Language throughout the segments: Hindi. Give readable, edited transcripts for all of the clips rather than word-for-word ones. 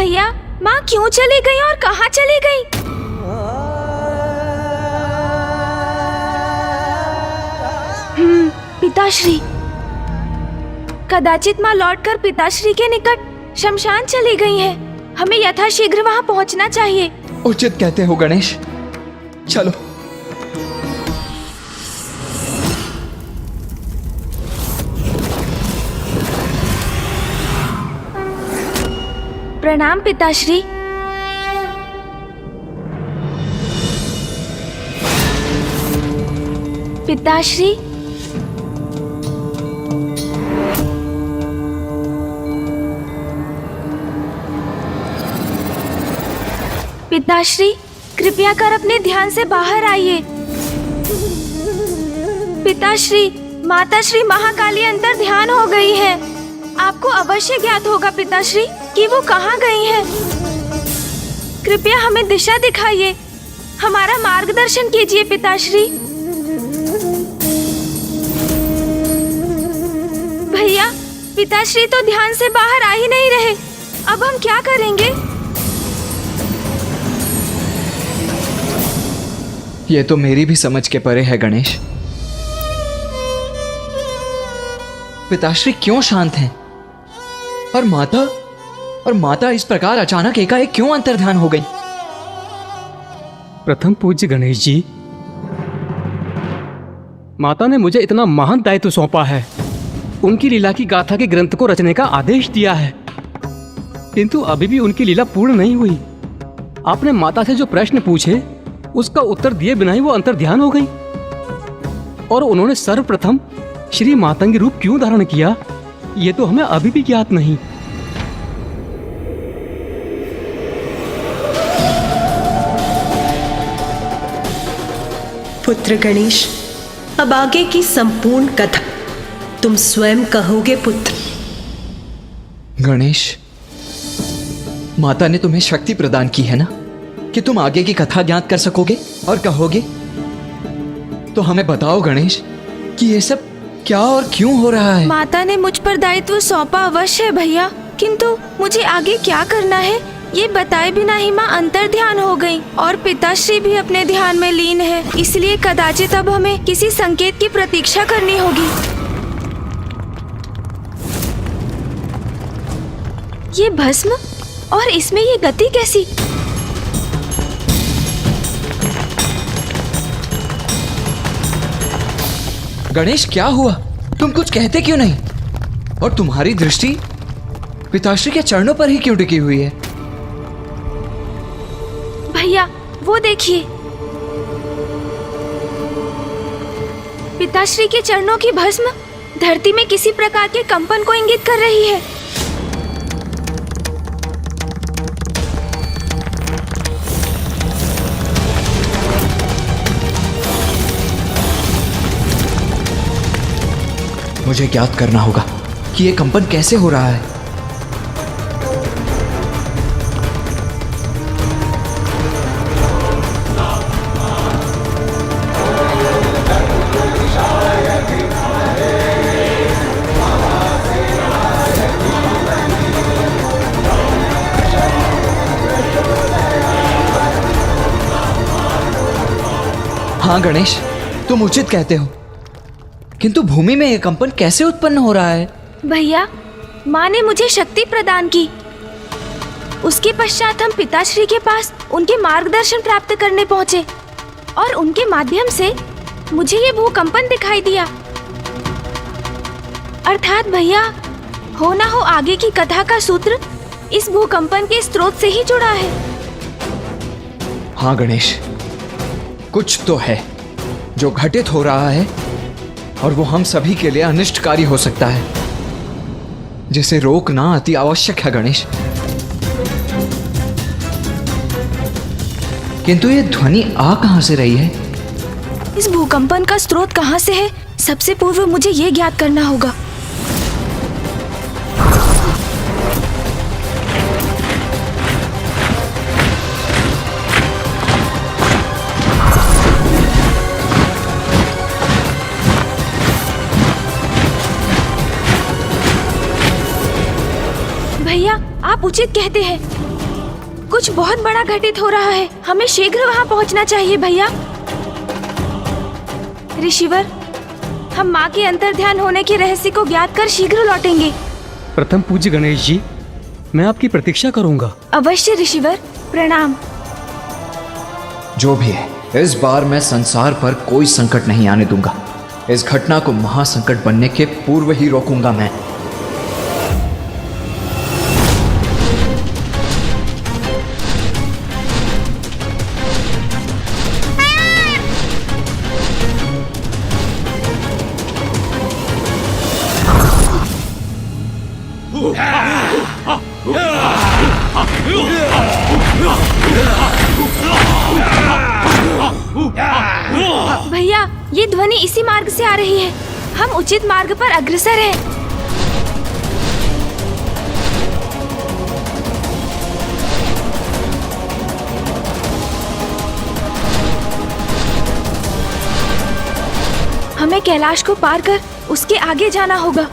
भैया, माँ क्यों चली गई और कहाँ चली गई? पिताश्री। कदाचित माँ लौटकर पिताश्री के निकट शमशान चली गई हैं। हमें यथाशीघ्र वहाँ पहुँचना चाहिए। उचित कहते हो गणेश, चलो। प्रणाम पिताश्री। पिताश्री, पिताश्री, कृपया कर अपने ध्यान से बाहर आइए। पिताश्री, माताश्री महाकाली अंतर ध्यान हो गई है। आपको अवश्य ज्ञात होगा पिताश्री कि वो कहाँ गई हैं। कृपया हमें दिशा दिखाइए, हमारा मार्गदर्शन कीजिए पिताश्री। भैया, पिताश्री तो ध्यान से बाहर आ ही नहीं रहे। अब हम क्या करेंगे? ये तो मेरी भी समझ के परे है गणेश। पिताश्री क्यों शांत हैं? और माता इस प्रकार अचानक एकाएक क्यों अंतर्ध्यान हो गई? प्रथम पूज्य गणेश जी, माता ने मुझे इतना महान दायित्व सौंपा है, उनकी लीला की गाथा के ग्रंथ को रचने का आदेश दिया है, किंतु अभी भी उनकी लीला पूर्ण नहीं हुई। आपने माता से जो प्रश्न पूछे उसका उत्तर दिए बिना ही वो अंतर्ध्यान हो गई, और उन्होंने सर्वप्रथम श्री मातंगी रूप क्यों धारण किया, ये तो हमें अभी भी ज्ञात नहीं। पुत्र गणेश, अब आगे की संपूर्ण कथा तुम स्वयं कहोगे पुत्र। गणेश, माता ने तुम्हें शक्ति प्रदान की है ना कि तुम आगे की कथा ज्ञात कर सकोगे और कहोगे। तो हमें बताओ गणेश कि ये सब क्या और क्यों हो रहा है? माता ने मुझ पर दायित्व सौंपा अवश्य है भैया, किंतु मुझे आगे क्या करना है ये बताए बिना ही माँ अंतर्ध्यान हो गई और पिताश्री भी अपने ध्यान में लीन है। इसलिए कदाचित अब हमें किसी संकेत की प्रतीक्षा करनी होगी। ये भस्म और इसमें ये गति कैसी? गणेश, क्या हुआ? तुम कुछ कहते क्यों नहीं? और तुम्हारी दृष्टि पिताश्री के चरणों पर ही क्यों टिकी हुई है? भैया, वो देखिए, पिताश्री के चरणों की भस्म धरती में किसी प्रकार के कंपन को इंगित कर रही है। मुझे ज्ञात करना होगा कि ये कंपन कैसे हो रहा है। हाँ गणेश, तुम उचित कहते हो, किंतु भूमि में यह कंपन कैसे उत्पन्न हो रहा है? भैया, माँ ने मुझे शक्ति प्रदान की। उसके पश्चात हम पिताश्री के पास उनके मार्गदर्शन प्राप्त करने पहुँचे और उनके माध्यम से मुझे ये भूकंपन दिखाई दिया। अर्थात भैया, हो ना हो आगे की कथा का सूत्र इस भूकंपन के स्रोत से ही जुड़ा है। हाँ गणेश, कुछ तो है जो घटित हो रहा है और वो हम सभी के लिए अनिष्टकारी हो सकता है, जिसे रोकना अति आवश्यक है गणेश। किंतु ये ध्वनि आ कहां से रही है? इस भूकंपन का स्रोत कहां से है, सबसे पूर्व मुझे ये ज्ञात करना होगा। भैया, आप उचित कहते हैं। कुछ बहुत बड़ा घटित हो रहा है। हमें शीघ्र वहाँ पहुँचना चाहिए भैया। ऋषिवर, हम माँ के अंतर्ध्यान होने के रहस्य को ज्ञात कर शीघ्र लौटेंगे। प्रथम पूज्य गणेश जी, मैं आपकी प्रतीक्षा करूंगा। अवश्य ऋषिवर, प्रणाम। जो भी है, इस बार मैं संसार पर कोई संकट नहीं आने दूंगा। इस घटना को महासंकट बनने के पूर्व ही रोकूंगा मैं। भैया, ये ध्वनि इसी मार्ग से आ रही है। हम उचित मार्ग पर अग्रसर हैं। हमें कैलाश को पार कर उसके आगे जाना होगा।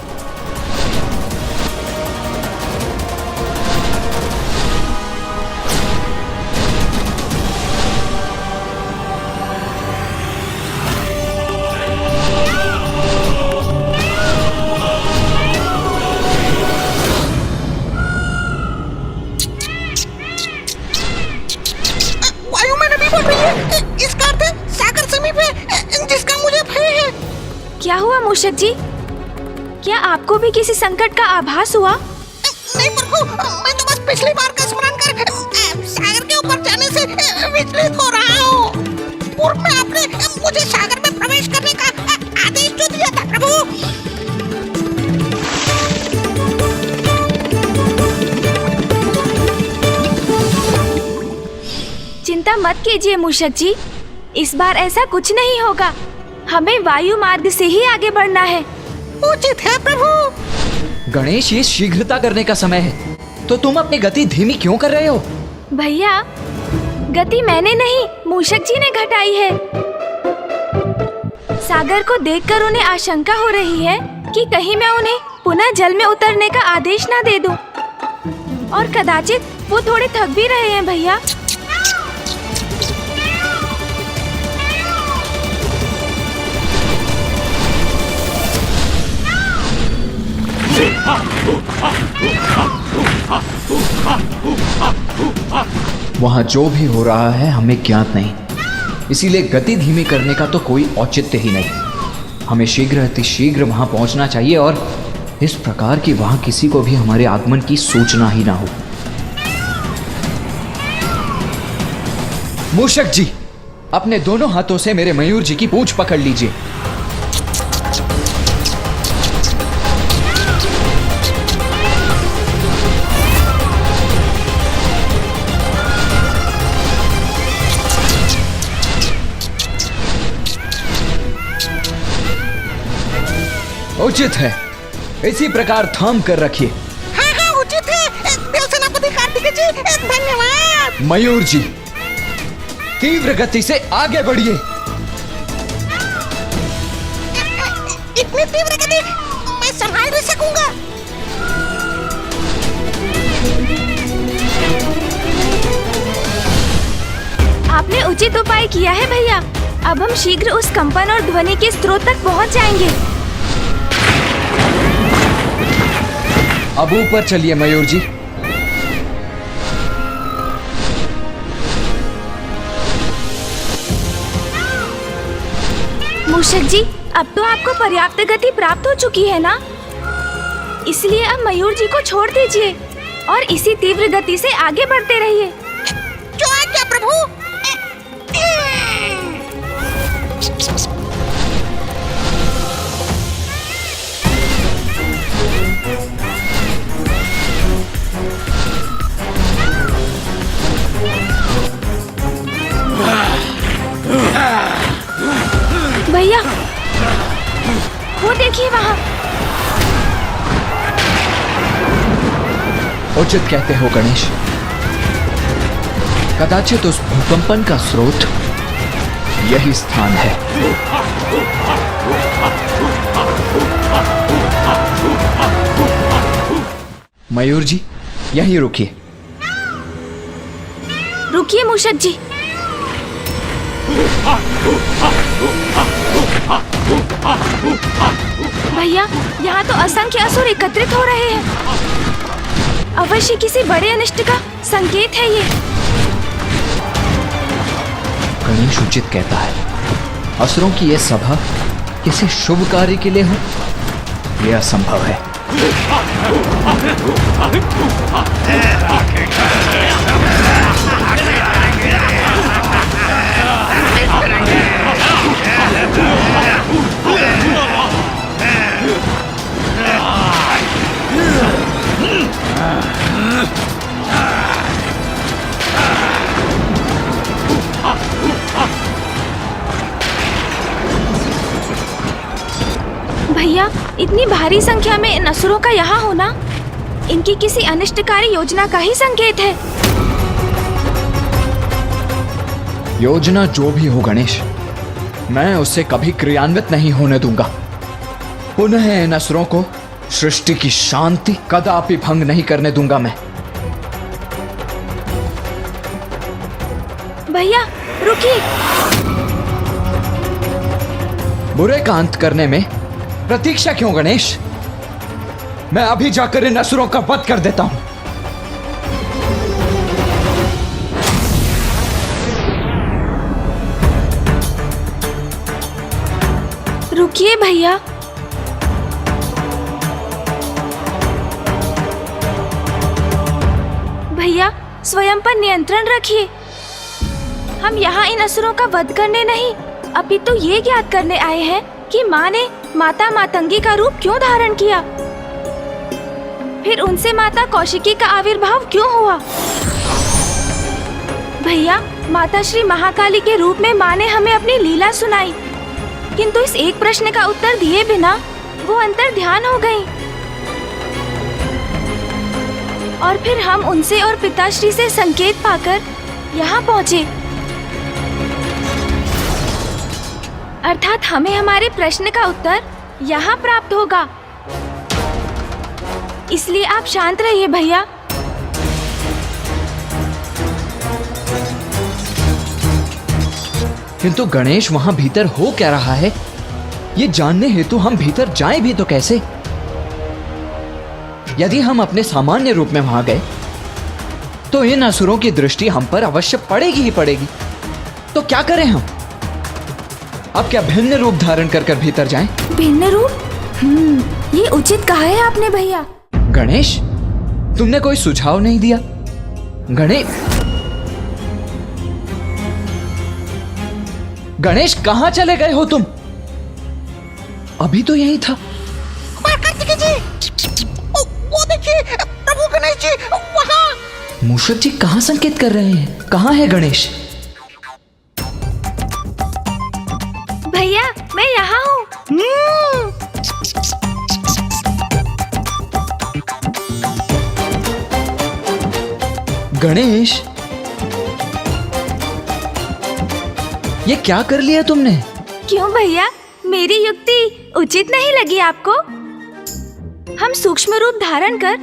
क्या हुआ मूषक जी? क्या आपको भी किसी संकट का आभास हुआ? नहीं प्रभु, मैं तो बस पिछली बार का स्मरण कर सागर के ऊपर जाने से विचलित हो रहा हूँ। पूर्व में आपने मुझे सागर में प्रवेश करने का आदेश जो दिया था प्रभु। चिंता मत कीजिए मूषक जी, इस बार ऐसा कुछ नहीं होगा। हमें वायु मार्ग से ही आगे बढ़ना है। उचित है प्रभु। गणेश, ये शीघ्रता करने का समय है, तो तुम अपनी गति धीमी क्यों कर रहे हो? भैया, गति मैंने नहीं, मूषक जी ने घटाई है। सागर को देखकर उन्हें आशंका हो रही है कि कहीं मैं उन्हें पुनः जल में उतरने का आदेश ना दे दूं। और कदाचित वो थोड़े थक भी रहे हैं भैया। वहाँ जो भी हो रहा है हमें ज्ञात नहीं, इसीलिए गति धीमी करने का तो कोई औचित्य ही नहीं। हमें शीघ्र अतिशीघ्र वहाँ पहुँचना चाहिए और इस प्रकार कि वहाँ किसी को भी हमारे आगमन की सूचना ही ना हो। मूषक जी, अपने दोनों हाथों से मेरे मयूर जी की पूंछ पकड़ लीजिए। उचित है, इसी प्रकार थाम कर रखिए। हाँ हाँ उचित है देव सेनापति कार्तिकेय जी, धन्यवाद। मयूर जी, तीव्र गति से आगे बढ़िए। इतनी तीव्र गति मैं संभाल नहीं सकूंगा। आपने उचित उपाय किया है भैया। अब हम शीघ्र उस कंपन और ध्वनि के स्रोत तक पहुंच जाएंगे। अब ऊपर चलिए मयूर जी। मूषक जी, अब तो आपको पर्याप्त गति प्राप्त हो चुकी है ना? इसलिए अब मयूर जी को छोड़ दीजिए और इसी तीव्र गति से आगे बढ़ते रहिए। जो आज्ञा प्रभु। भैया, वो देखिए वहाँ। उचित कहते हो गणेश, कदाचित उस भूकंपन का स्रोत यही स्थान है। मयूर जी, यहीं रुकिए। रुकिए मूषक जी। भैया, यहाँ तो असंख्य असुर एकत्रित हो रहे हैं। अवश्य किसी बड़े अनिष्ट का संकेत है ये। गणेश उचित कहता है, असुरों की यह सभा किसी शुभ कार्य के लिए हो, यह असंभव है। भैया, इतनी भारी संख्या में इन असुरों का यहाँ होना इनकी किसी अनिष्टकारी योजना का ही संकेत है। योजना जो भी हो गणेश, मैं उसे कभी क्रियान्वित नहीं होने दूंगा। पुनः इन असुरों को सृष्टि की शांति कदापि भंग नहीं करने दूंगा मैं। भैया रुकिए। बुरे का अंत करने में प्रतीक्षा क्यों गणेश? मैं अभी जाकर इन असुरों का वध कर देता हूं। रुकिए भैया। भैया, स्वयं पर नियंत्रण रखिए। हम यहाँ इन असुरों का वध करने नहीं, अपितु ये ज्ञात करने आए हैं कि माँ ने माता मातंगी का रूप क्यों धारण किया, फिर उनसे माता कौशिकी का आविर्भाव क्यों हुआ। भैया, माता श्री महाकाली के रूप में माँ ने हमें अपनी लीला सुनाई, किंतु इस एक प्रश्न का उत्तर दिए बिना वो अंतर ध्यान हो गई। और फिर हम उनसे और पिताश्री से संकेत पाकर यहाँ पहुँचे, अर्थात हमें हमारे प्रश्न का उत्तर यहाँ प्राप्त होगा। इसलिए आप शांत रहिए भैया। किंतु गणेश, वहां भीतर हो क्या रहा है, ये जानने हेतु हम भीतर जाएं भी तो कैसे? यदि हम अपने सामान्य रूप में वहां गए तो इन असुरों की दृष्टि हम पर अवश्य पड़ेगी ही पड़ेगी। तो क्या करें हम? अब क्या भिन्न रूप धारण कर भीतर जाएं? भिन्न रूप? ये उचित कहा है आपने भैया। गणेश, तुमने कोई सुझाव नहीं दिया? गणेश कहाँ चले गए हो तुम? अभी तो यही था। कार्तिकेय जी, वो देखिए प्रभु गणेश जी वहाँ। मूषक जी कहाँ संकेत कर रहे हैं? कहाँ है गणेश? भैया, मैं यहाँ हूँ। गणेश, ये क्या कर लिया तुमने? क्यों भैया, मेरी युक्ति उचित नहीं लगी आपको? हम सूक्ष्म रूप धारण कर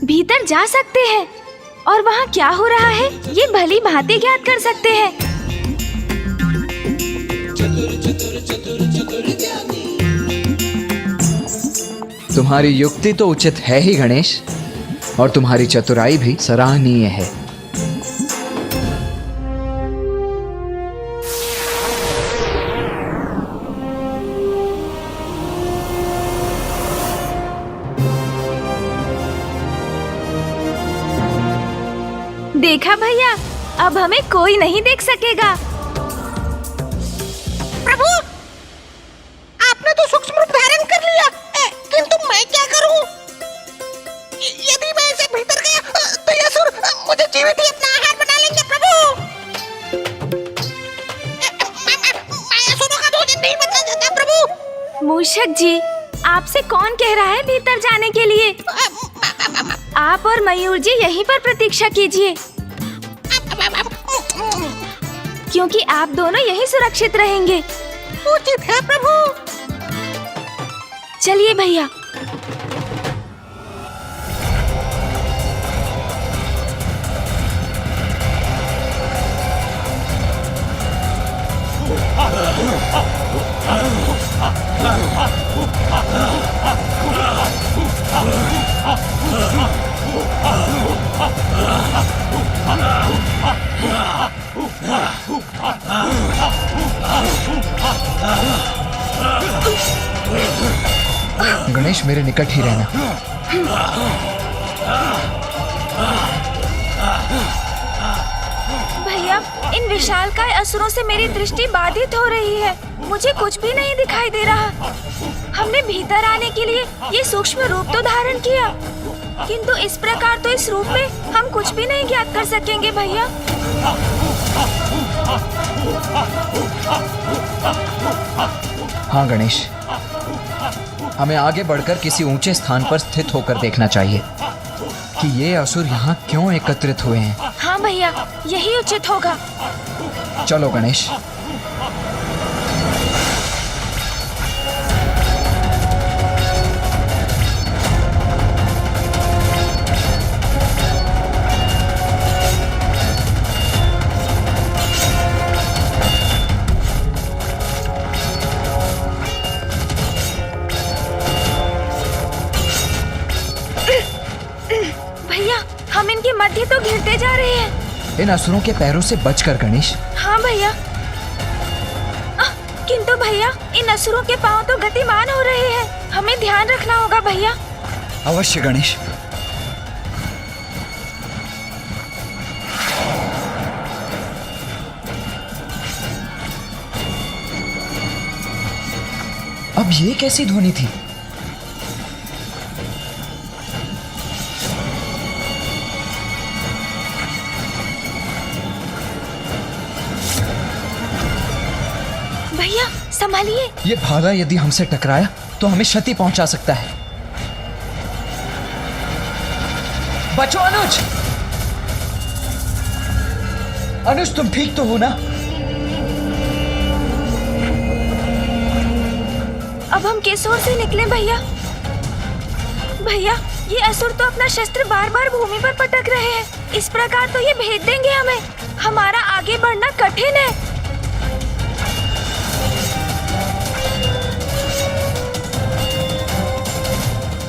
भीतर जा सकते हैं और वहाँ क्या हो रहा है ये भली भांति ज्ञात कर सकते हैं। तुम्हारी युक्ति तो उचित है ही गणेश, और तुम्हारी चतुराई भी सराहनीय है। देखा भैया, अब हमें कोई नहीं देख सकेगा। प्रभु, आपने तो सूक्ष्म रूप धारण कर लिया, किंतु मैं क्या करूं? यदि मैं इसे भीतर गया तो ये असुर मुझे जीवित ही अपना आहार बना लेंगे। प्रभु, मैं असुरों का भोजन नहीं बनना चाहता। प्रभु। मूषक जी, आपसे कौन कह रहा है भीतर जाने के लिए? आप और मयूर जी यहीं पर प्रतीक्षा कीजिए, क्योंकि आप दोनों यहीं सुरक्षित रहेंगे। उचित है प्रभु। चलिए भैया। गणेश मेरे निकट ही रहना। भैया, इन विशालकाय असुरों से मेरी दृष्टि बाधित हो रही है। मुझे कुछ भी नहीं दिखाई दे रहा। हमने भीतर आने के लिए ये सूक्ष्म रूप तो धारण किया, किंतु इस प्रकार तो इस रूप में हम कुछ भी नहीं ज्ञात कर सकेंगे भैया। हाँ गणेश, हमें आगे बढ़कर किसी ऊंचे स्थान पर स्थित होकर देखना चाहिए कि ये असुर यहाँ क्यों एकत्रित हुए हैं। हाँ भैया, यही उचित होगा। चलो गणेश। भैया, हम इनके मध्य तो घिरते जा रहे हैं। इन असुरों के पैरों से बचकर गणेश। हाँ भैया। किंतु भैया, इन असुरों के पांव तो गतिमान हो रहे हैं। हमें ध्यान रखना होगा भैया। अवश्य गणेश। अब ये कैसी ध्वनि थी? भैया संभालिए। ये भाला यदि हमसे टकराया तो हमें क्षति पहुंचा सकता है। बचो अनुज। अनुज, तुम ठीक तो हो ना? अब हम किस ओर से निकले भैया? भैया, ये असुर तो अपना शस्त्र बार बार भूमि पर पटक रहे हैं। इस प्रकार तो ये भेद देंगे हमें। हमारा आगे बढ़ना कठिन है।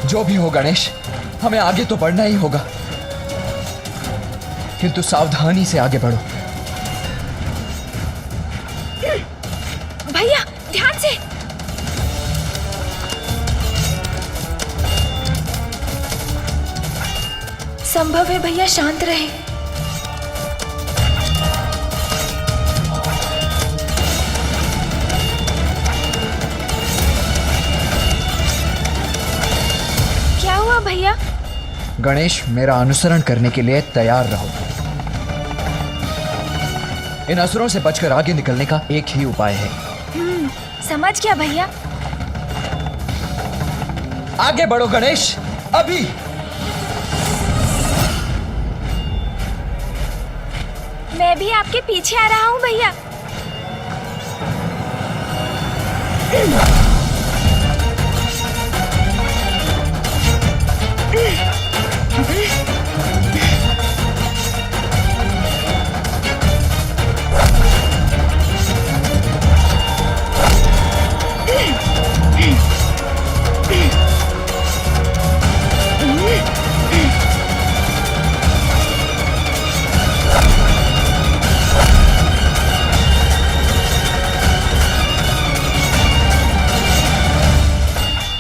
जो भी हो गणेश, हमें आगे तो बढ़ना ही होगा, किंतु सावधानी से आगे बढ़ो। भैया ध्यान से। संभव है भैया शांत रहे। क्या हुआ भैया? गणेश, मेरा अनुसरण करने के लिए तैयार रहो। इन असुरों से बचकर आगे निकलने का एक ही उपाय है। समझ गया भैया। आगे बढ़ो गणेश, अभी। मैं भी आपके पीछे आ रहा हूँ भैया।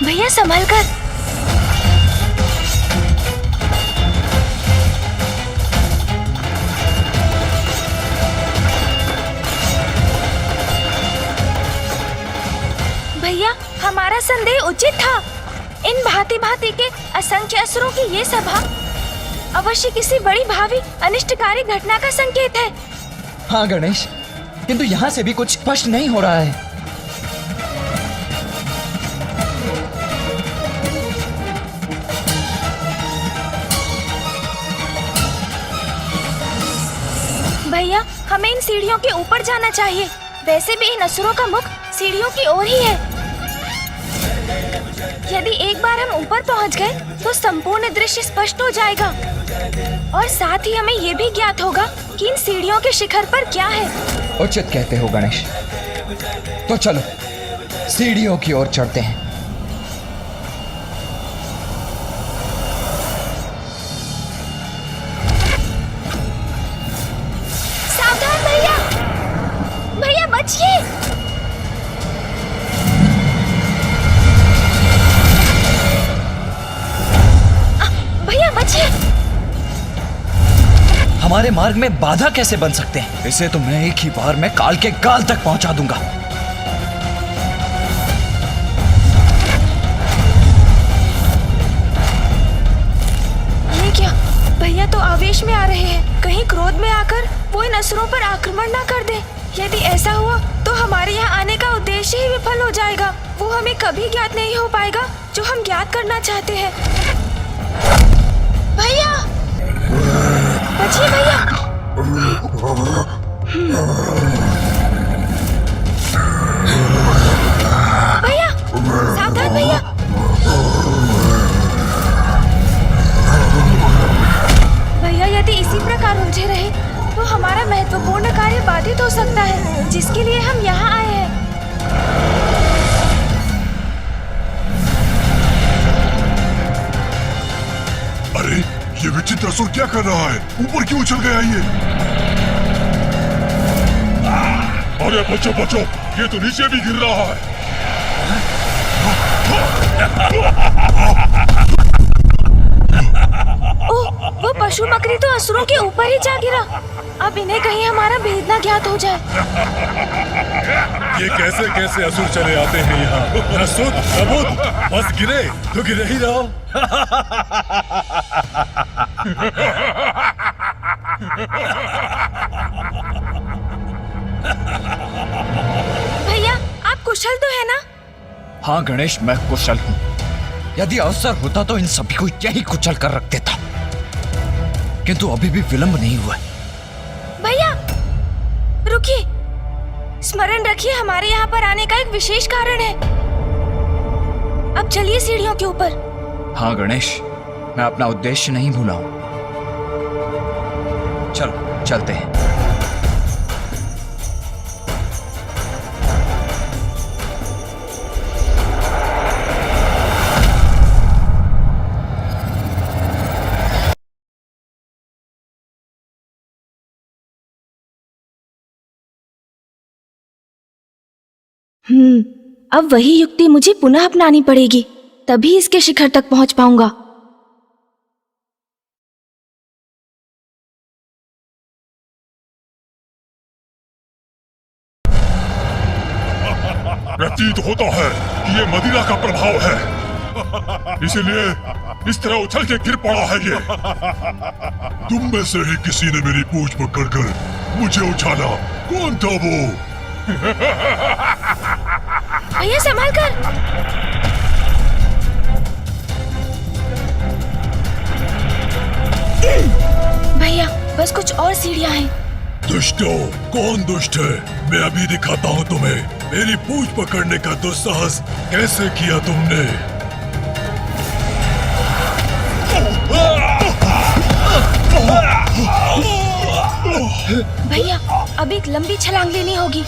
भैया संभल कर। भैया, हमारा संदेह उचित था। इन भांति भांति के असंख्य असुरों की ये सभा अवश्य किसी बड़ी भावी अनिष्टकारी घटना का संकेत है। हाँ गणेश, किंतु यहाँ से भी कुछ स्पष्ट नहीं हो रहा है। भैया, हमें इन सीढ़ियों के ऊपर जाना चाहिए। वैसे भी इन असुरों का मुख सीढ़ियों की ओर ही है। यदि एक बार हम ऊपर पहुंच गए तो संपूर्ण दृश्य स्पष्ट हो जाएगा और साथ ही हमें ये भी ज्ञात होगा कि इन सीढ़ियों के शिखर पर क्या है। उचित कहते हो गणेश। तो चलो सीढ़ियों की ओर चढ़ते हैं। सावधान भैया। भैया बचिए। हमारे मार्ग में बाधा कैसे बन सकते हैं? इसे तो मैं एक ही बार में काल के गाल तक पहुंचा दूंगा। ये क्या? भैया तो आवेश में आ रहे हैं। कहीं क्रोध में आकर वो इन असुरों पर आक्रमण ना कर दे। यदि ऐसा हुआ तो हमारे यहाँ आने का उद्देश्य ही विफल हो जाएगा। वो हमें कभी ज्ञात नहीं हो पाएगा जो हम ज्ञात करना चाहते हैं। भैया, बचिए भैया। भैया, सावधान भैया। भैया, यदि इसी प्रकार उलझे रहे तो हमारा महत्वपूर्ण कार्य बाधित हो सकता है, जिसके लिए हम यहाँ आए हैं। अरे ये विचित्र असुर क्या कर रहा है? ऊपर क्यों उछल गया ये? अरे बचो बचो, ये तो नीचे भी गिर रहा है। ओह, वो पशु मकड़ी तो असुरों के ऊपर ही जा गिरा। अब इन्हें कहीं हमारा भेद ना ज्ञात हो जाए। ये कैसे कैसे असुर चले आते हैं यहाँ? न सुध न बुध, बस गिरे तो गिरे ही रहो। भैया, आप कुशल तो है ना? हाँ गणेश, मैं कुशल हूँ। यदि अवसर होता तो इन सभी को यही कुचल कर रख देता, किंतु अभी भी विलंब नहीं हुआ। भैया रुकिए, स्मरण रखिए हमारे यहाँ पर आने का एक विशेष कारण है। अब चलिए सीढ़ियों के ऊपर। हाँ गणेश, मैं अपना उद्देश्य नहीं भूला हूँ। चलो चलते हैं। अब वही युक्ति मुझे पुनः अपनानी पड़ेगी, तभी इसके शिखर तक पहुंच पाऊंगा। प्रतीत होता है कि ये मदिरा का प्रभाव है, इसीलिए इस तरह उछल के गिर पड़ा है ये। तुम में से ही किसी ने मेरी पूंछ पकड़कर मुझे उछाला। कौन था वो? भैया संभाल कर। भैया बस कुछ और सीढ़ियां हैं। दुष्टो, कौन दुष्ट है? मैं अभी दिखाता हूँ तुम्हें। मेरी पूंछ पकड़ने का दुस्साहस कैसे किया तुमने? भैया अब एक लंबी छलांग लेनी होगी।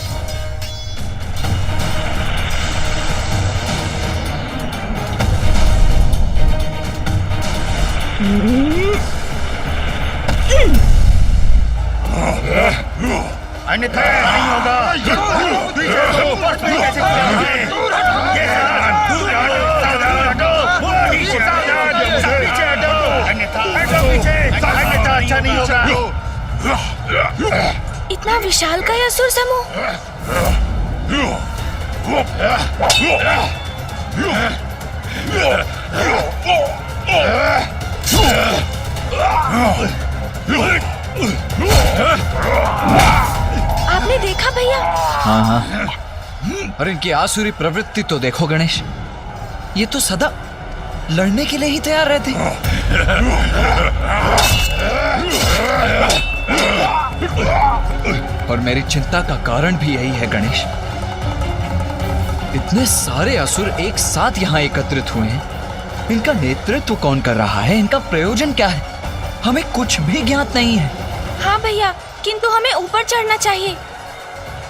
अन्यथा नहीं होगा। अन्यथा अच्छा नहीं होगा। इतना विशाल का असुर समूह। आपने देखा भैया? हाँ हाँ, और इनकी आसुरी प्रवृत्ति तो देखो गणेश, ये तो सदा लड़ने के लिए ही तैयार रहते। और मेरी चिंता का कारण भी यही है गणेश। इतने सारे असुर एक साथ यहाँ एकत्रित हुए हैं, इनका नेतृत्व कौन कर रहा है? इनका प्रयोजन क्या है? हमें कुछ भी ज्ञात नहीं है। हाँ भैया, किंतु हमें ऊपर चढ़ना चाहिए।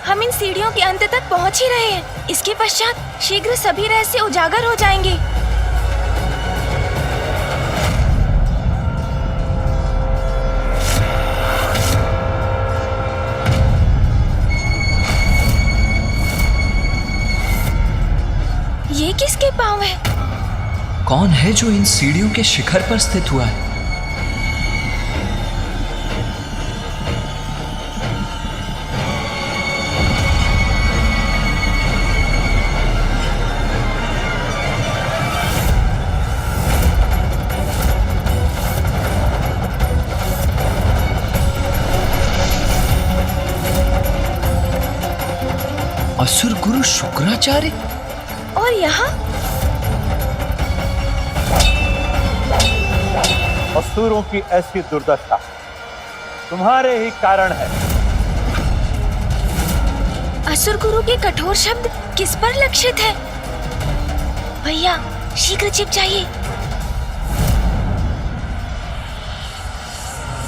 हम इन सीढ़ियों के अंत तक पहुँच ही रहे हैं। इसके पश्चात शीघ्र सभी रहस्य उजागर हो जाएंगे। ये किसके पांव है? कौन है जो इन सीढ़ियों के शिखर पर स्थित हुआ है? असुर गुरु शुक्राचार्य? और यहाँ असुरों की ऐसी दुर्दशा तुम्हारे ही कारण है। असुर गुरु के कठोर शब्द किस पर लक्षित है? भैया शीघ्र छिप जाइए।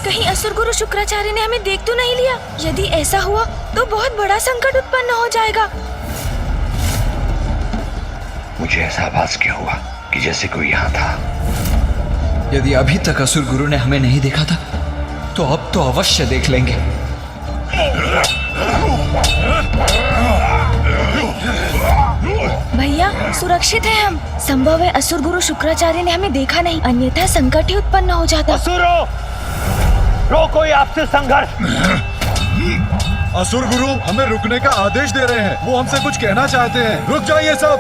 कहीं असुर गुरु शुक्राचार्य ने हमें देख तो नहीं लिया? यदि ऐसा हुआ तो बहुत बड़ा संकट उत्पन्न हो जाएगा। मुझे ऐसा आभास क्यों हुआ कि जैसे कोई यहाँ था? यदि अभी तक असुर गुरु ने हमें नहीं देखा था तो अब तो अवश्य देख लेंगे। भैया सुरक्षित है हम। संभव है असुर गुरु शुक्राचार्य ने हमें देखा नहीं, अन्यथा संकट ही उत्पन्न हो जाता। असुरों, रोको ये आपसे संघर्ष। असुर गुरु हमें रुकने का आदेश दे रहे हैं। वो हमसे कुछ कहना चाहते हैं। रुक जाइए सब।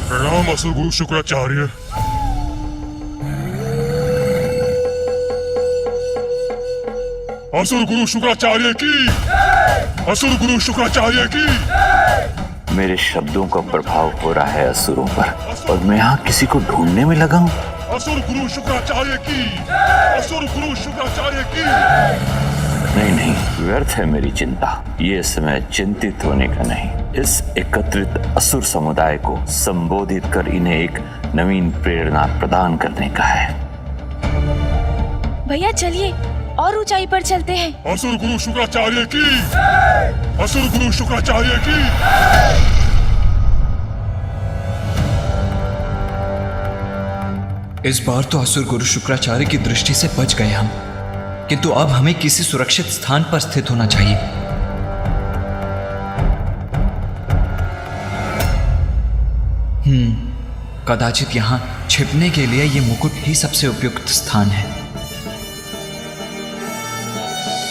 प्रणाम असुर गुरु शुक्राचार्य। असुर गुरु शुक्राचार्य की, असुर गुरु शुक्राचार्य की। मेरे शब्दों का प्रभाव हो रहा है असुरों पर, और मैं यहाँ किसी को ढूंढने में लगा हूँ। असुर गुरु शुक्राचार्य की, असुर गुरु शुक्राचार्य की। नहीं नहीं, व्यर्थ है मेरी चिंता। ये समय चिंतित होने का नहीं, इस एकत्रित असुर समुदाय को संबोधित कर इन्हें एक नवीन प्रेरणा प्रदान करने का है। भैया चलिए और ऊंचाई पर चलते हैं। असुर गुरु शुक्राचार्य की, असुर गुरु शुक्राचार्य की। इस बार तो असुर गुरु शुक्राचार्य की दृष्टि से बच गए हम, किंतु अब हमें किसी सुरक्षित स्थान पर स्थित होना चाहिए। कदाचित यहाँ छिपने के लिए ये मुकुट ही सबसे उपयुक्त स्थान है।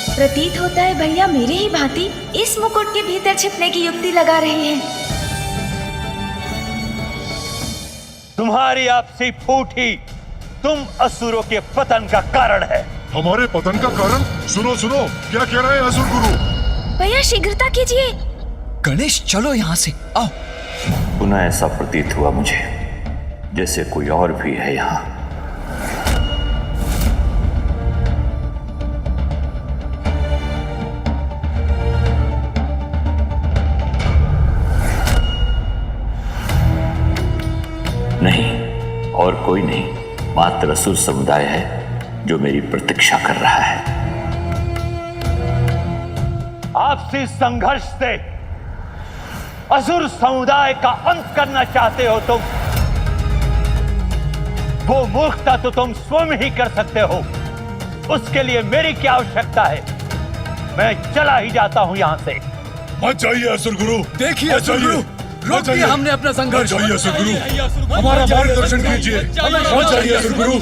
प्रतीत होता है भैया मेरे ही भांति इस मुकुट के भीतर छिपने की युक्ति लगा रहे हैं। तुम्हारी आपसी फूट ही तुम असुरों के पतन का कारण है। हमारे पतन का कारण? सुनो सुनो, क्या कह रहे हैं असुर गुरु? भैया शीघ्रता कीजिए। गणेश चलो यहाँ से, आओ। पुनः ऐसा प्रतीत हुआ मुझे जैसे कोई और भी है यहाँ। नहीं, और कोई नहीं, मात्र असुर समुदाय है जो मेरी प्रतीक्षा कर रहा है। आपसी संघर्ष से असुर समुदाय का अंत करना चाहते हो तुम। वो मूर्खता तो तुम स्वयं ही कर सकते हो, उसके लिए मेरी क्या आवश्यकता है? मैं चला ही जाता हूं यहां से। मत जाइए असुर गुरु। देखिए असुर गुरु, रोक दिया हमने अपना संघर्ष। मत जाइए असुर गुरु, हमारा मार्गदर्शन कीजिए। मत जाइए असुर गुरु,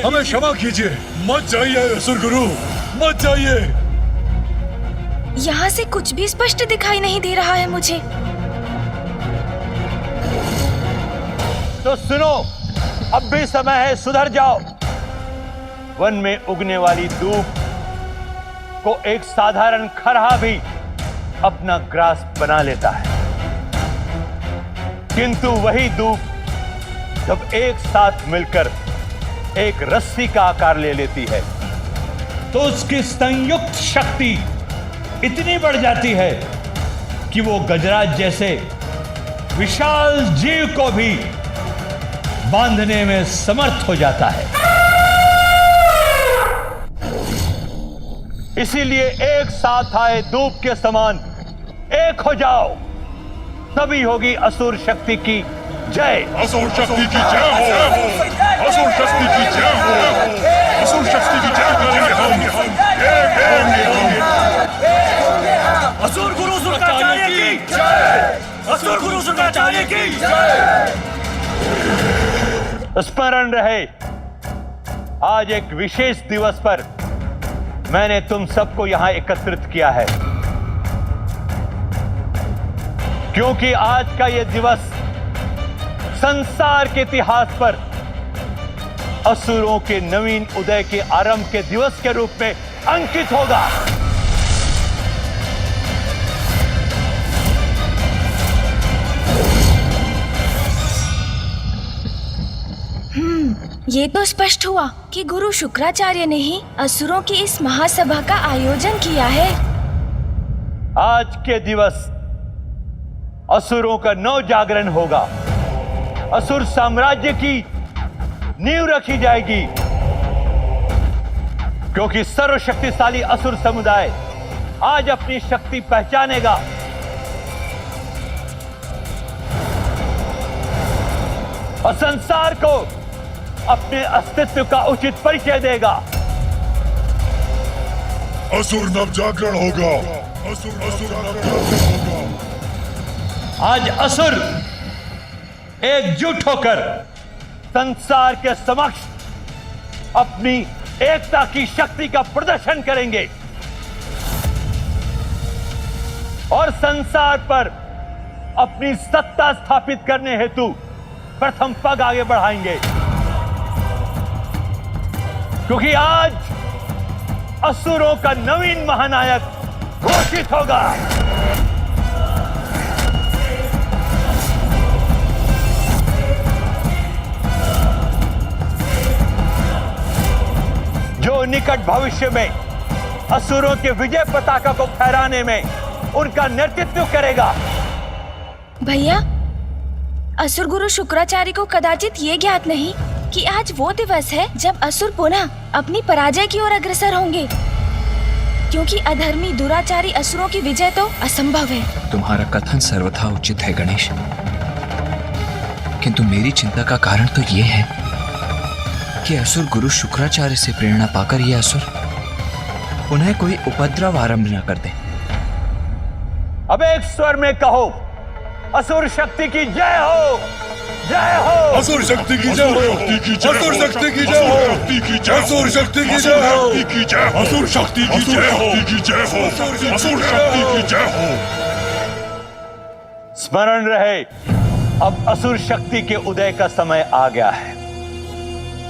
हमें क्षमा कीजिए। मत जाइए असुर गुरु, मत जाइए। यहाँ से कुछ भी स्पष्ट दिखाई नहीं दे रहा है मुझे। तो सुनो, अब भी समय है, सुधर जाओ। वन में उगने वाली दूब को एक साधारण खरहा भी अपना ग्रास बना लेता है, किंतु वही दूब जब एक साथ मिलकर एक रस्सी का आकार ले लेती है तो उसकी संयुक्त शक्ति इतनी बढ़ जाती है कि वो गजराज जैसे विशाल जीव को भी बांधने में समर्थ हो जाता है। इसीलिए एक साथ आए दूब के समान एक हो जाओ, तभी होगी असुर शक्ति की जय। असुर शक्ति की जय हो, असुर शक्ति की जय हो, असुर शक्ति की जय करेंगे हम। असुर गुरु शुक्राचार्य की जय, असुर गुरु शुक्राचार्य की जय। स्मरण रहे, आज एक विशेष दिवस पर मैंने तुम सबको यहां एकत्रित किया है, क्योंकि आज का यह दिवस संसार के इतिहास पर असुरों के नवीन उदय के आरंभ के दिवस के रूप में अंकित होगा। ये तो स्पष्ट हुआ कि गुरु शुक्राचार्य ने ही असुरों की इस महासभा का आयोजन किया है। आज के दिवस असुरों का नव जागरण होगा। असुर साम्राज्य की नींव रखी जाएगी, क्योंकि सर्वशक्तिशाली असुर समुदाय आज अपनी शक्ति पहचानेगा। और संसार को अपने अस्तित्व का उचित परिचय देगा। असुर नव जागरण होगा। असुर नव जागरण होगा। आज असुर एकजुट होकर संसार के समक्ष अपनी एकता की शक्ति का प्रदर्शन करेंगे और संसार पर अपनी सत्ता स्थापित करने हेतु प्रथम पग आगे बढ़ाएंगे, क्योंकि आज असुरों का नवीन महानायक घोषित होगा। जो निकट भविष्य में असुरों के विजय पताका को फहराने में उनका नेतृत्व करेगा। भैया, असुर गुरु शुक्राचार्य को कदाचित ये ज्ञात नहीं कि आज वो दिवस है जब असुर पुनः अपनी पराजय की ओर अग्रसर होंगे, क्योंकि अधर्मी दुराचारी असुरों की विजय तो असंभव है। तुम्हारा कथन सर्वथा उचित है गणेश, किंतु मेरी चिंता का कारण तो ये है कि असुर गुरु शुक्राचार्य से प्रेरणा पाकर ये असुर उन्हें कोई उपद्रव आरंभ न कर दे। अब एक स्वर में कहो, असुर शक्ति की जय हो, जय हो। असुर शक्ति की जय हो, असुर शक्ति की जय हो, असुर शक्ति की जय हो, असुर शक्ति की जय हो, असुर शक्ति की जय हो। स्मरण रहे, अब असुर शक्ति के उदय का समय आ गया है।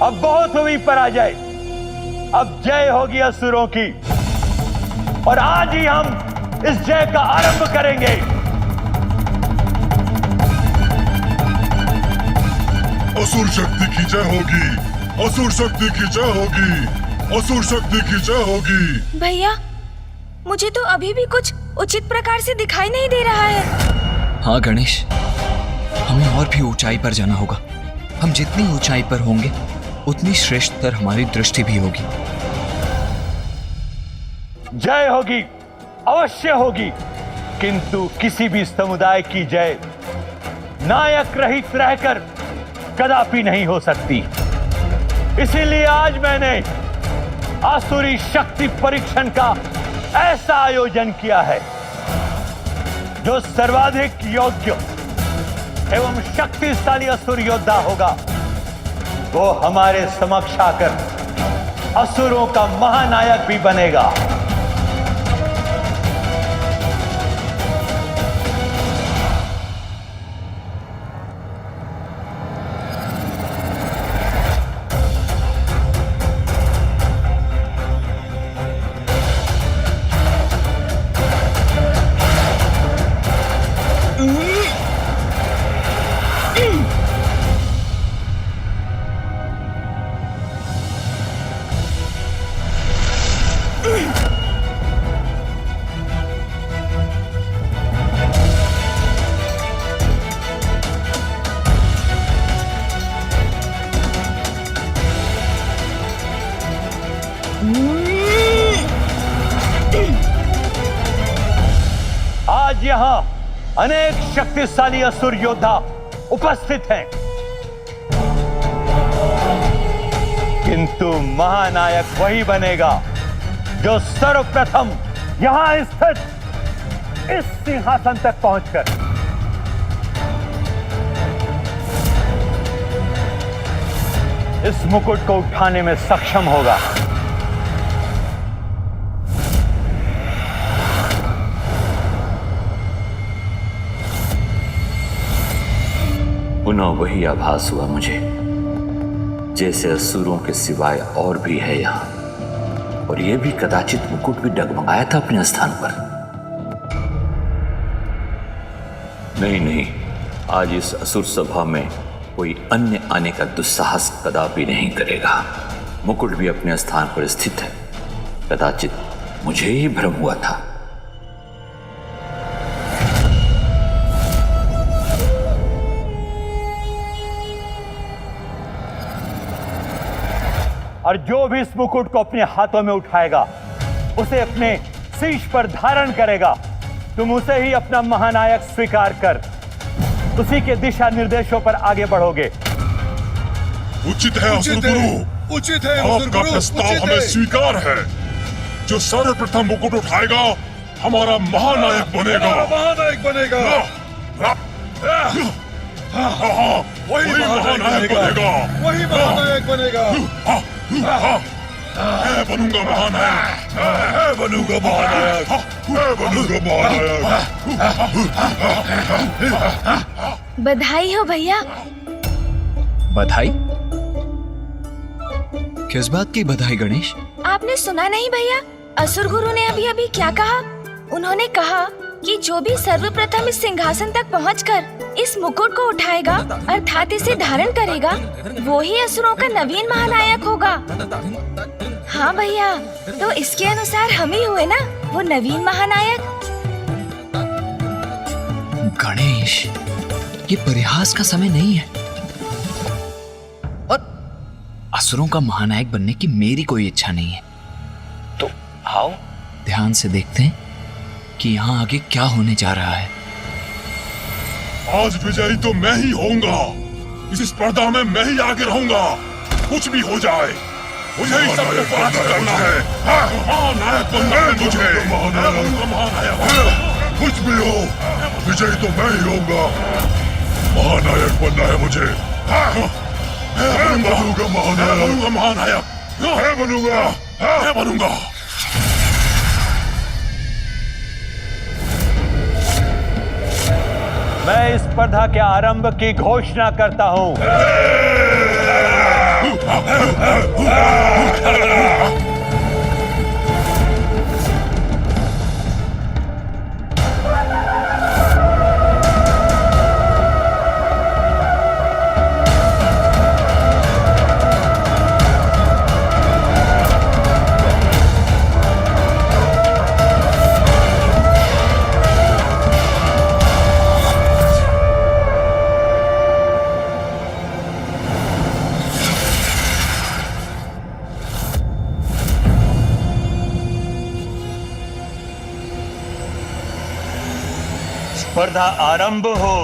अब बहुत हुई पराजय, अब जय होगी असुरों की, और आज ही हम इस जय का आरंभ करेंगे। असुर शक्ति की जय होगी, असुर शक्ति की जय होगी, असुर शक्ति की जय होगी। भैया, मुझे तो अभी भी कुछ उचित प्रकार से दिखाई नहीं दे रहा है। हाँ गणेश, हमें और भी ऊंचाई पर जाना होगा। हम जितनी ऊंचाई पर होंगे उतनी श्रेष्ठतर हमारी दृष्टि भी होगी। जय होगी, अवश्य होगी, किंतु किसी भी समुदाय की जय नायक रहित रहकर कदापि नहीं हो सकती। इसीलिए आज मैंने आसुरी शक्ति परीक्षण का ऐसा आयोजन किया है जो सर्वाधिक योग्य एवं शक्तिशाली असुर योद्धा होगा, वो हमारे समक्ष आकर असुरों का महानायक भी बनेगा। आज यहां अनेक शक्तिशाली असुर योद्धा उपस्थित हैं, किंतु महानायक वही बनेगा जो सर्वप्रथम यहां स्थित इस सिंहासन तक पहुंचकर इस मुकुट को उठाने में सक्षम होगा। पुनः वही आभास हुआ मुझे जैसे असुरों के सिवाय और भी है यहाँ। और यह भी कदाचित मुकुट भी डगमगाया था अपने स्थान पर। नहीं नहीं, आज इस असुर सभा में कोई अन्य आने का दुस्साहस कदापि नहीं करेगा। मुकुट भी अपने स्थान पर स्थित है। कदाचित मुझे ही भ्रम हुआ था। और जो भी इस मुकुट को अपने हाथों में उठाएगा, उसे अपने शीश पर धारण करेगा, तुम उसे ही अपना महानायक स्वीकार कर उसी के दिशा निर्देशों पर आगे बढ़ोगे। उचित है असुर गुरु, उचित है आपका प्रस्ताव हमें स्वीकार है। जो सर्वप्रथम मुकुट उठाएगा हमारा महानायक बनेगा। महानायक बनेगा। वही महानायक बनेगा। वही महानायक बनेगा। मैं बनूंगा महानायक। मैं बनूंगा महानायक। मैं बनूंगा महानायक। बधाई हो भैया। बधाई? किस बात की बधाई गणेश? आपने सुना नहीं भैया, असुर गुरु ने अभी अभी क्या कहा? उन्होंने कहा कि जो भी सर्वप्रथम इस सिंहासन तक पहुंचकर इस मुकुट को उठाएगा अर्थात इसे धारण करेगा, वो ही असुरों का नवीन महानायक होगा। हाँ भैया, तो इसके अनुसार हम ही हुए ना वो नवीन महानायक। गणेश, ये परिहास का समय नहीं है। और असुरों का महानायक बनने की मेरी कोई इच्छा नहीं है। तो आओ ध्यान से देखते हैं कि यहाँ आगे क्या होने जा रहा है। आज विजयी तो मैं ही होऊंगा। इस स्पर्धा में मैं ही आगे रहूंगा। कुछ भी हो जाए, मुझे ही सबको पराजित करना है। महानायक बनना है मुझे। महानायक कुछ भी हो, विजयी तो मैं ही होऊंगा। महानायक बनना है मुझे। मैं बनूंगा महानायक। मैं बनूंगा। मैं इस स्पर्धा के आरंभ की घोषणा करता हूं। स्पर्धा आरंभ हो।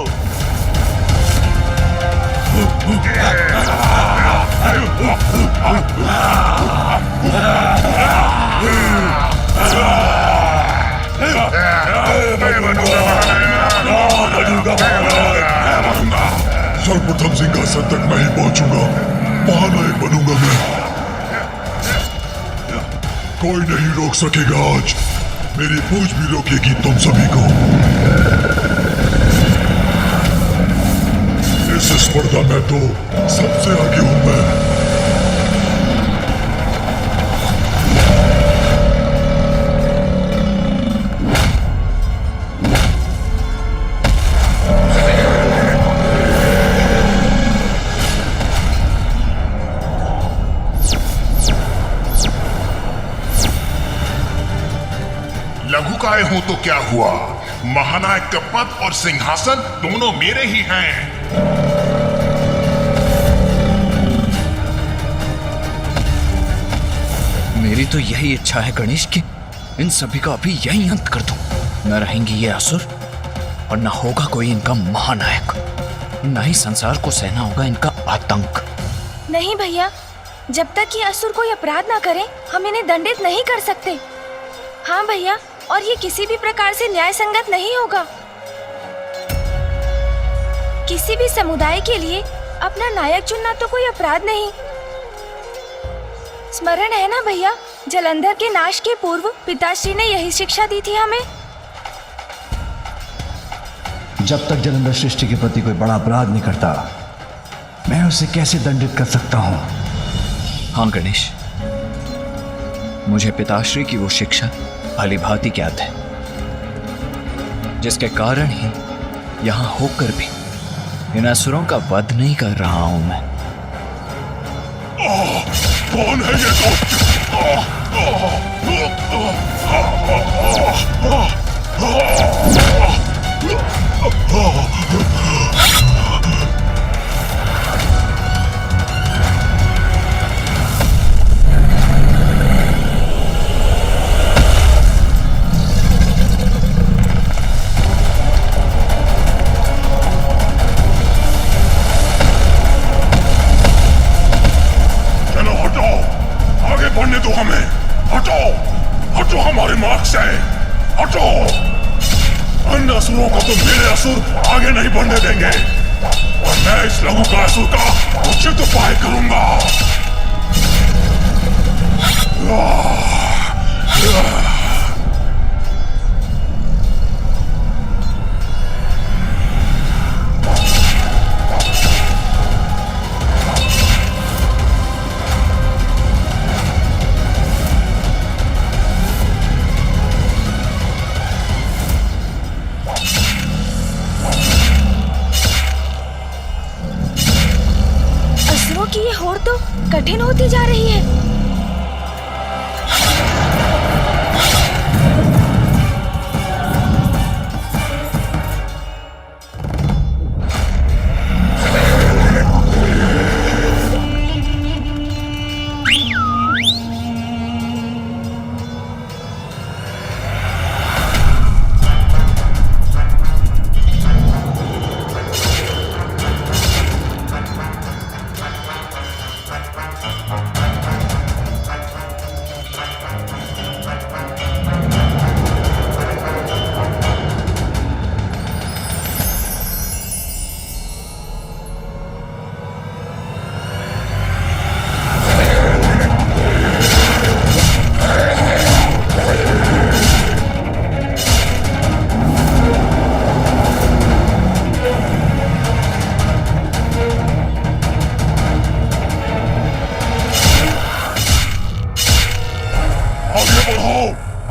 सर्वप्रथम सिंहासन तक मैं ही पहुंचूंगा। महानायक बनूंगा मैं। कोई नहीं रोक सकेगा आज। मेरी पूछ भी रोकेगी तुम सभी को। इस स्पर्धा में तो सबसे आगे हूं मैं। लघुकाय हूं तो क्या हुआ, महानायक का पद और सिंहासन दोनों मेरे ही हैं। मेरी तो यही इच्छा है गणेश कि इन सभी का अभी यही अंत कर दूं। न रहेंगे ये असुर और न होगा कोई इनका महानायक। न ही संसार को सहना होगा इनका आतंक। नहीं भैया, जब तक ये असुर कोई अपराध ना करे हम इन्हें दंडित नहीं कर सकते। हाँ भैया, और ये किसी भी प्रकार से न्याय संगत नहीं होगा। किसी भी समुदाय के लिए अपना नायक चुनना तो कोई अपराध नहीं। स्मरण है ना भैया, जलंधर के नाश के पूर्व पिताश्री ने यही शिक्षा दी थी हमें। जब तक जलंधर सृष्टि के प्रति कोई बड़ा अपराध नहीं करता, मैं उसे कैसे दंडित कर सकता हूँ। हाँ गणेश, मुझे पिताश्री की वो शिक्षा भली भांति ज्ञात है, जिसके कारण ही यहां होकर भी इन असुरों का वध नहीं कर रहा हूं मैं। कौन है ये बढ़ने दो हमें। हटो, हटो हमारे मार्ग से, हटो। अन्य असुरों को तो मेरे असुर आगे नहीं बढ़ने देंगे और मैं इस लघु का असुर का उचित उपाय करूंगा। की ये होड़ तो कठिन होती जा रही है।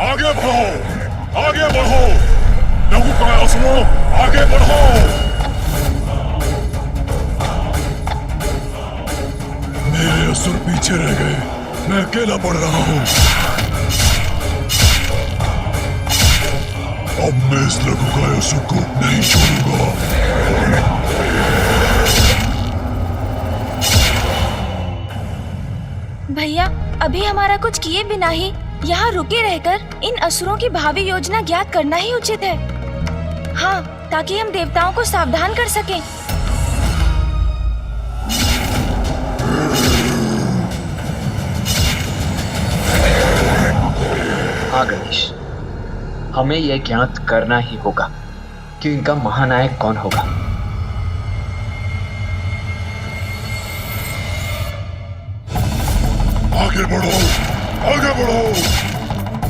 आगे बढ़ो, आगे बढ़ो, लघु का असुरों, आगे बढ़ो। मेरे असुर पीछे रह गए, मैं अकेला बढ़ रहा हूं। अब मैं इस लघु का असुर को नहीं छोड़ूंगा। भैया, अभी हमारा कुछ किए बिना ही यहाँ रुके रहकर इन असुरों की भावी योजना ज्ञात करना ही उचित है। हाँ, ताकि हम देवताओं को सावधान कर सकें। हाँ गणेश, हमें यह ज्ञात करना ही होगा कि इनका महानायक कौन होगा। आगे बढ़ो, आगे बढ़ो।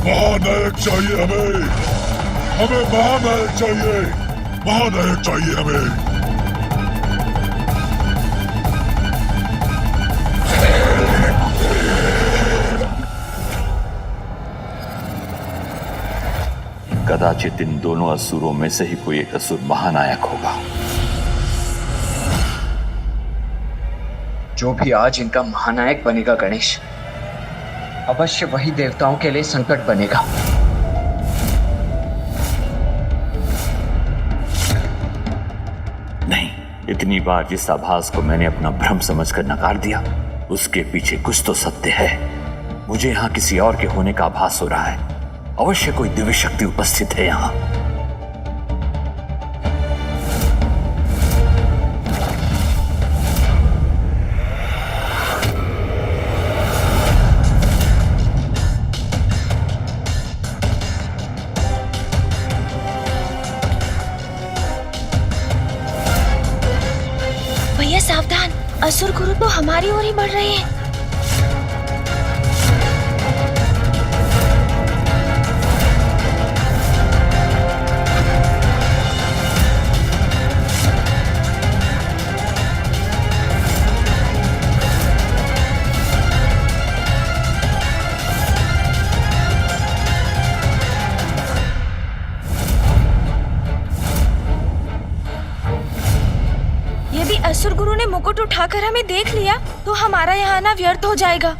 महानायक चाहिए हमें, हमें महानायक चाहिए, महानायक चाहिए हमें। कदाचित इन दोनों असुरों में से ही कोई एक असुर महानायक होगा। जो भी आज इनका महानायक बनेगा गणेश, अवश्य वही देवताओं के लिए संकट बनेगा। नहीं, इतनी बार जिस आभास को मैंने अपना भ्रम समझकर नकार दिया, उसके पीछे कुछ तो सत्य है। मुझे यहाँ किसी और के होने का आभास हो रहा है। अवश्य कोई दिव्य शक्ति उपस्थित है यहाँ। भैया सावधान, असुर गुरु तो हमारी ओर ही बढ़ रहे हैं। यदि असुर गुरु ने मुकुट उठाकर हमें देख लिया तो हमारा यहाँ आना व्यर्थ हो जाएगा।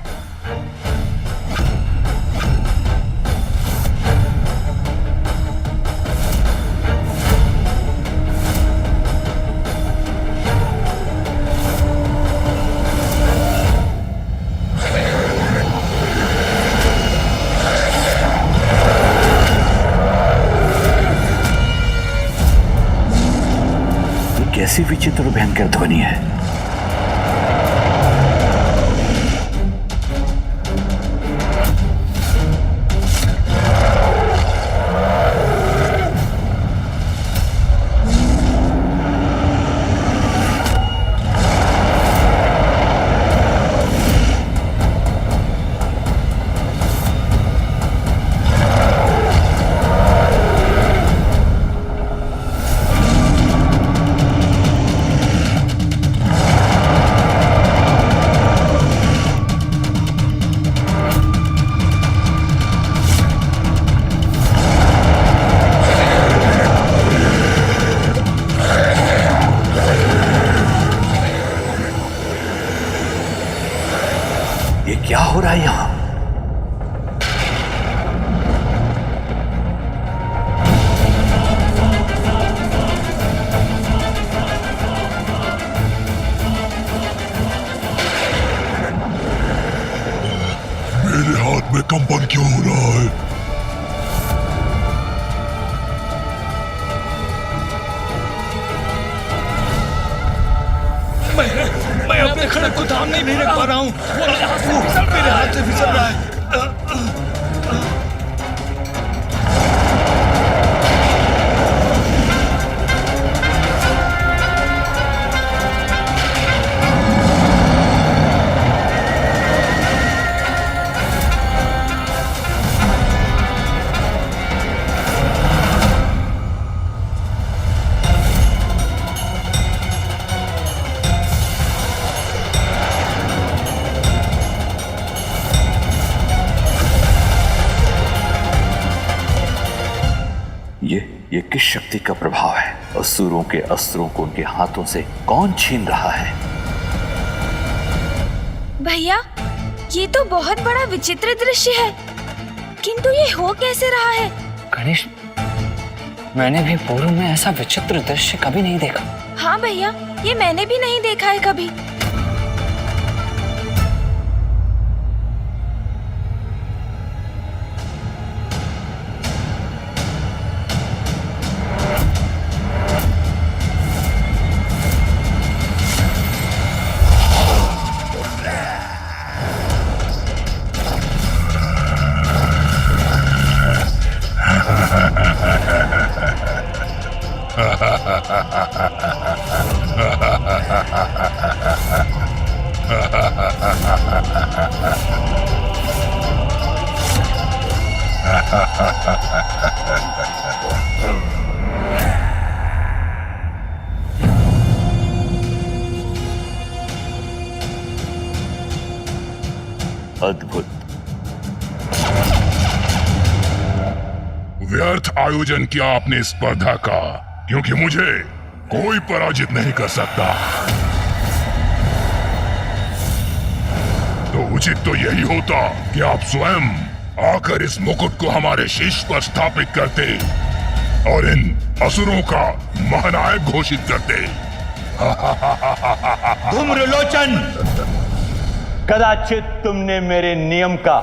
कैसी विचित्र भयंकर ध्वनि है। क्या हो रहा है यहां? मेरे हाथ में कंपन क्यों हो रहा है? मैं अपने खड़क को थाम नहीं रख पा रहा हूँ। मेरे हाथ से फिसल रहा है। ये किस शक्ति का प्रभाव है? असुरों के अस्त्रों को उनके हाथों से कौन छीन रहा है? भैया, ये तो बहुत बड़ा विचित्र दृश्य है, किंतु ये हो कैसे रहा है? गणेश, मैंने भी पूर्व में ऐसा विचित्र दृश्य कभी नहीं देखा। हाँ भैया, ये मैंने भी नहीं देखा है कभी। अद्भुत। व्यर्थ आयोजन किया आपने स्पर्धा का, क्योंकि मुझे कोई पराजित नहीं कर सकता। तो उचित तो यही होता कि आप स्वयं आकर इस मुकुट को हमारे शीश पर स्थापित करते और इन असुरों का महानायक घोषित करते। धूम्रलोचन, कदाचित तुमने मेरे नियम का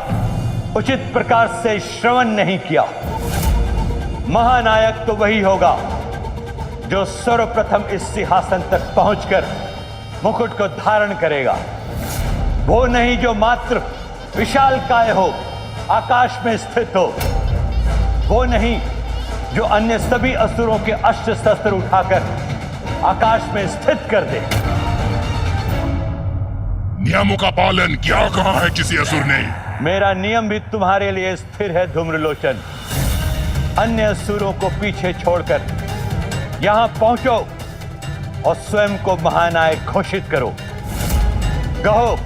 उचित प्रकार से श्रवण नहीं किया। महानायक तो वही होगा जो सर्वप्रथम इस सिंहासन तक पहुंचकर मुकुट को धारण करेगा, वो नहीं जो मात्र विशालकाय हो, आकाश में स्थित हो, वो नहीं जो अन्य सभी असुरों के अस्त्र शस्त्र उठाकर आकाश में स्थित कर दे। नियमों का पालन क्या कहा है किसी असुर ने? मेरा नियम भी तुम्हारे लिए स्थिर है धूम्रलोचन। अन्य असुरों को पीछे छोड़कर यहां पहुंचो और स्वयं को महानायक घोषित करो। कहो,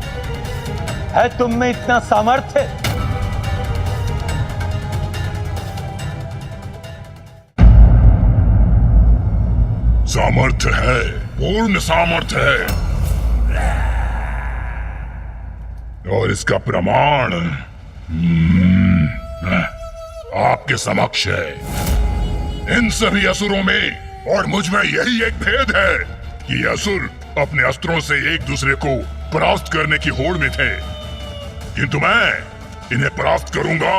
है तुम में इतना सामर्थ्य? सामर्थ्य है, पूर्ण सामर्थ्य है, और इसका प्रमाण आपके समक्ष है। इन सभी असुरों में और मुझ में यही एक भेद है कि असुर अपने अस्त्रों से एक दूसरे को परास्त करने की होड़ में थे, किंतु मैं इन्हें परास्त करूंगा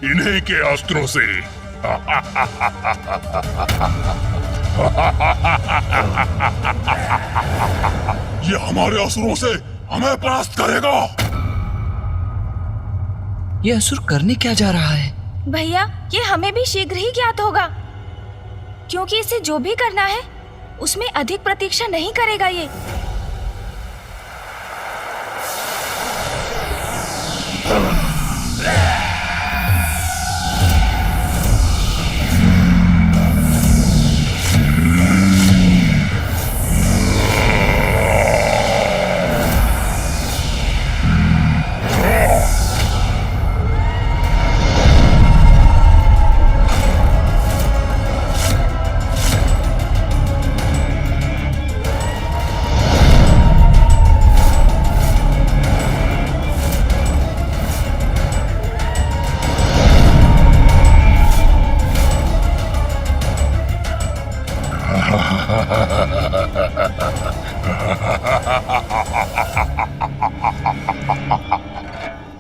इन्हीं के अस्त्रों से। ये हमारे असुरों से हमें परास्त करेगा। ये असुर करने क्या जा रहा है? भैया, ये हमें भी शीघ्र ही ज्ञात होगा, क्योंकि इसे जो भी करना है उसमें अधिक प्रतीक्षा नहीं करेगा ये।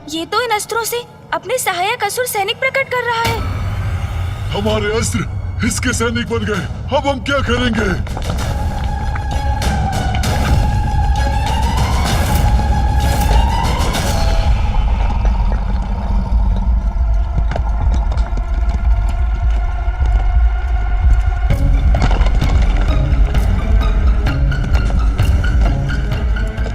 ये तो इन अस्त्रों से अपने सहायक असुर सैनिक प्रकट कर रहा है। हमारे अस्त्र इसके सैनिक बन गए, अब हम क्या करेंगे?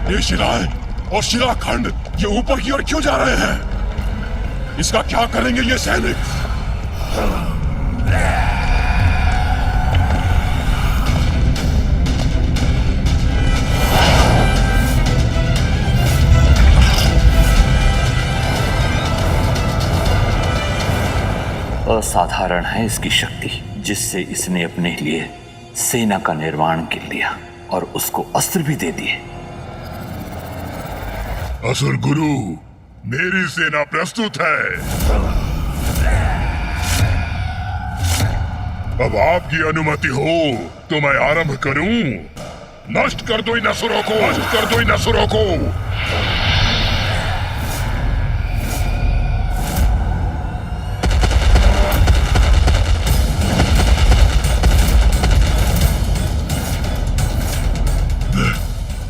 ये शिलाएं और शिलाखंड ये ऊपर की ओर क्यों जा रहे हैं? इसका क्या करेंगे ये सैनिक? असाधारण है इसकी शक्ति, जिससे इसने अपने लिए सेना का निर्माण कर लिया और उसको अस्त्र भी दे दिए। असुर गुरु, मेरी सेना प्रस्तुत है। अब आपकी अनुमति हो तो मैं आरंभ करूं। नष्ट कर दो इन असुरों को, नष्ट कर दो इन असुरों को।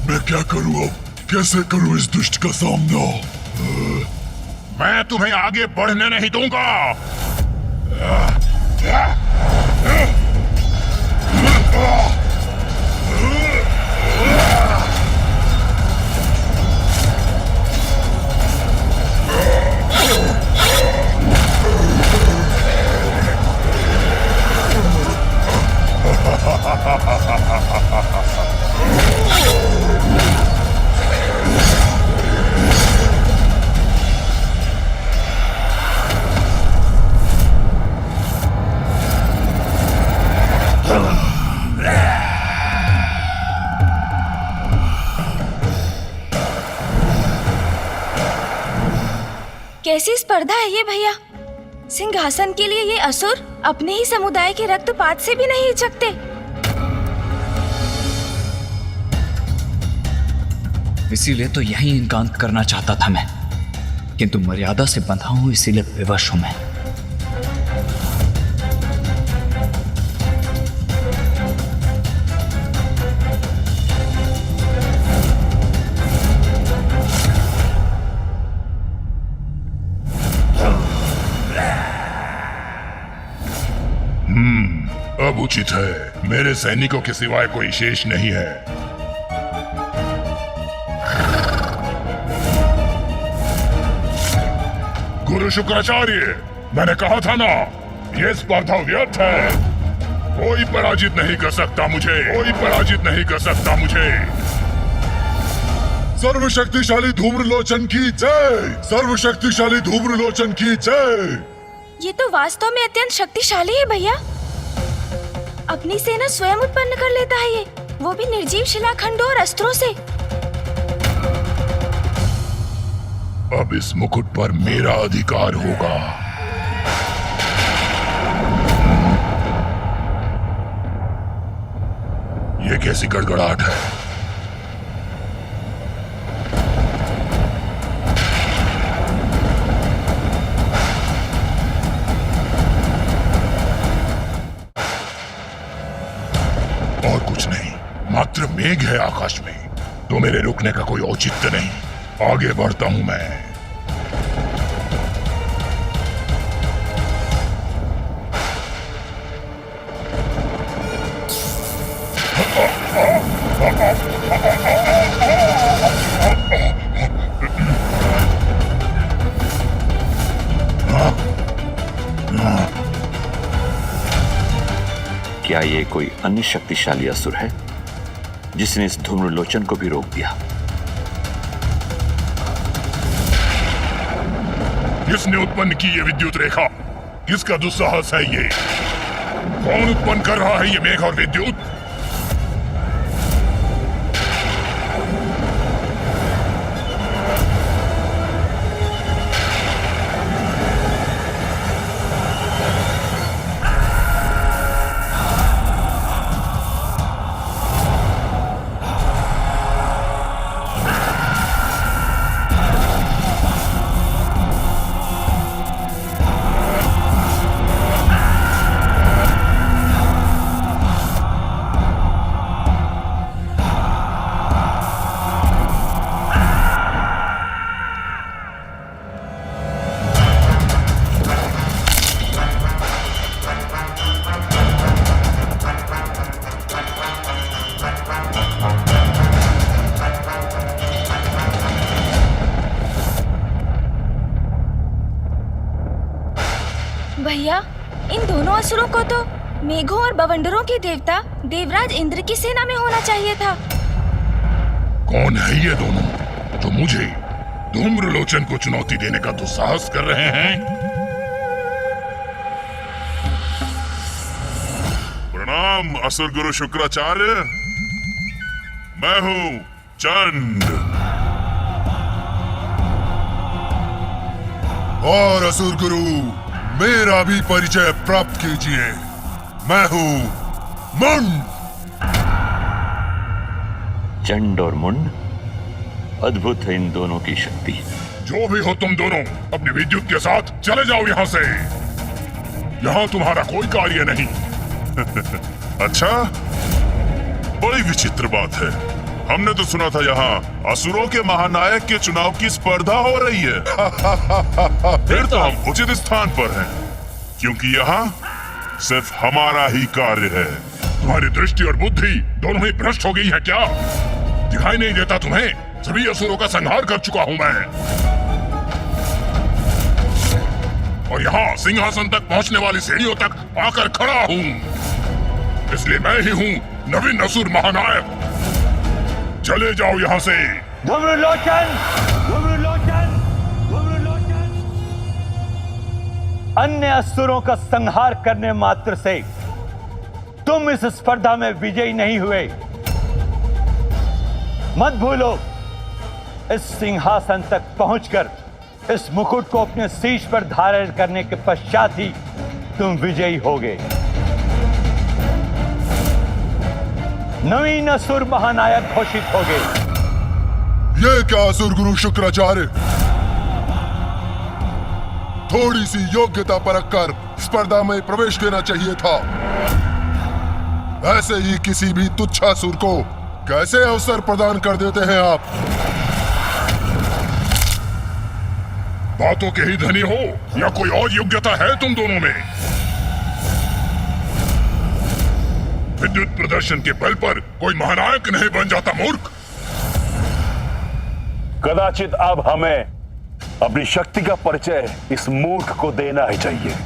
मैं क्या करूं अब? कैसे करूं इस दुष्ट का सामना? मैं तुम्हें आगे बढ़ने नहीं दूंगा। कैसी स्पर्धा है ये भैया? सिंहासन के लिए ये असुर अपने ही समुदाय के रक्तपात से भी नहीं हिचकते। इसीलिए तो यही इनका अंत करना चाहता था मैं, किंतु मर्यादा से बंधा हूं, इसीलिए विवश हूं मैं। अब उचित है, मेरे सैनिकों के सिवाय कोई शेष नहीं है। गुरु शुक्राचार्य, मैंने कहा था ना, ये स्पर्धा व्यर्थ है। कोई पराजित नहीं कर सकता मुझे, कोई पराजित नहीं कर सकता मुझे। सर्वशक्तिशाली धूम्रलोचन की जय, सर्वशक्तिशाली धूम्रलोचन की जय। ये तो वास्तव में अत्यंत शक्तिशाली है भैया। अपनी सेना स्वयं उत्पन्न कर लेता है ये, वो भी निर्जीव शिलाखंडों और अस्त्रों से। अब इस मुकुट पर मेरा अधिकार होगा। ये कैसी गड़गड़ाहट है? और कुछ नहीं, मात्र मेघ है आकाश में, तो मेरे रुकने का कोई औचित्य नहीं। आगे बढ़ता हूं मैं। क्या ये कोई अन्य शक्तिशाली असुर है जिसने इस धूम्रलोचन को भी रोक दिया? किसने उत्पन्न की ये विद्युत रेखा? किसका दुस्साहस है ये? कौन उत्पन्न कर रहा है ये मेघ और विद्युत? भैया, इन दोनों असुरों को तो मेघों और बवंडरों के देवता देवराज इंद्र की सेना में होना चाहिए था। कौन है ये दोनों जो मुझे धूम्रलोचन को चुनौती देने का दुस्साहस कर रहे हैं? प्रणाम असुर गुरु शुक्राचार्य, मैं हूं चंड। और असुर गुरु, मेरा भी परिचय प्राप्त कीजिए। मैं हूं मुंड। चंड और मुंड, अद्भुत है इन दोनों की शक्ति। जो भी हो तुम दोनों, अपने विद्युत के साथ चले जाओ यहाँ से। यहाँ तुम्हारा कोई कार्य नहीं। अच्छा, बड़ी विचित्र बात है। हमने तो सुना था यहाँ असुरों के महानायक के चुनाव की स्पर्धा हो रही है। फिर तो हम उचित स्थान पर हैं, क्योंकि यहाँ सिर्फ हमारा ही कार्य है। तुम्हारी दृष्टि और बुद्धि दोनों ही भ्रष्ट हो गई है क्या? दिखाई नहीं देता तुम्हें? सभी असुरों का संहार कर चुका हूं मैं, और यहाँ सिंहासन तक पहुँचने वाली सीढ़ियों तक आकर खड़ा हूँ। इसलिए मैं ही हूँ नवीन असुर महानायक। चले जाओ यहाँ से। धूम्रलोचन! धूम्रलोचन! धूम्रलोचन! अन्य असुरों का संहार करने मात्र से तुम इस स्पर्धा में विजयी नहीं हुए। मत भूलो, इस सिंहासन तक पहुंचकर इस मुकुट को अपने शीश पर धारण करने के पश्चात ही तुम विजयी होगे। नवीन असुर महानायक घोषित होगे। ये क्या असुर गुरु शुक्राचार्य, थोड़ी सी योग्यता परख कर स्पर्धा में प्रवेश लेना चाहिए था। ऐसे ही किसी भी तुच्छासुर को कैसे अवसर प्रदान कर देते हैं आप? बातों के ही धनी हो या कोई और योग्यता है तुम दोनों में? विद्युत प्रदर्शन के बल पर कोई महानायक नहीं बन जाता मूर्ख। कदाचित अब हमें अपनी शक्ति का परिचय इस मूर्ख को देना ही चाहिए।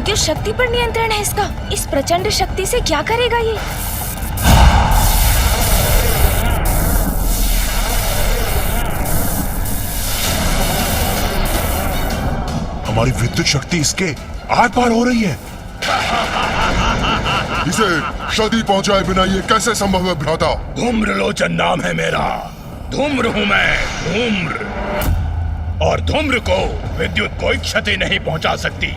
विद्युत शक्ति पर नियंत्रण है इसका। इस प्रचंड शक्ति से क्या करेगा ये? हमारी विद्युत शक्ति इसके आर पार हो रही है। इसे क्षति पहुंचाए बिना ये कैसे संभव है भ्राता? धूम्रलोचन नाम है मेरा। धूम्र हूं मैं, धूम्र। और धूम्र को विद्युत कोई क्षति नहीं पहुंचा सकती।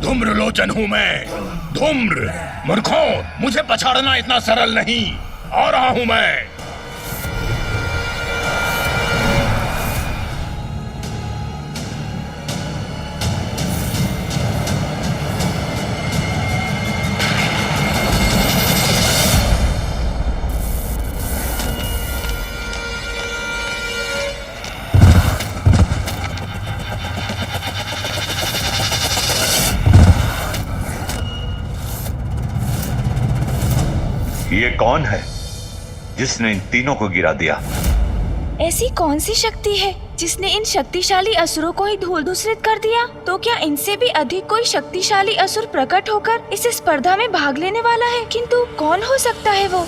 धूम्रलोचन हूं मैं, धूम्र। मूर्खों, मुझे पछाड़ना इतना सरल नहीं। आ रहा हूं मैं। ये कौन है जिसने इन तीनों को गिरा दिया? ऐसी कौन सी शक्ति है जिसने इन शक्तिशाली असुरों को ही धूल दूसरित कर दिया? तो क्या इनसे भी अधिक कोई शक्तिशाली असुर प्रकट होकर इस स्पर्धा में भाग लेने वाला है? किंतु कौन हो सकता है वो?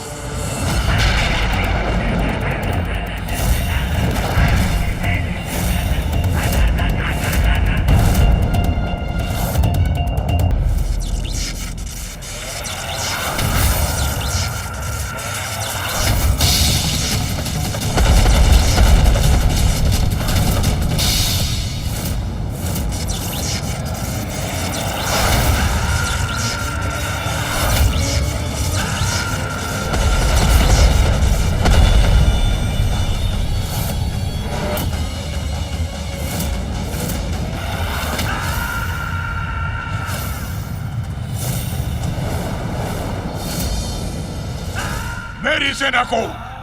मेरी सेना को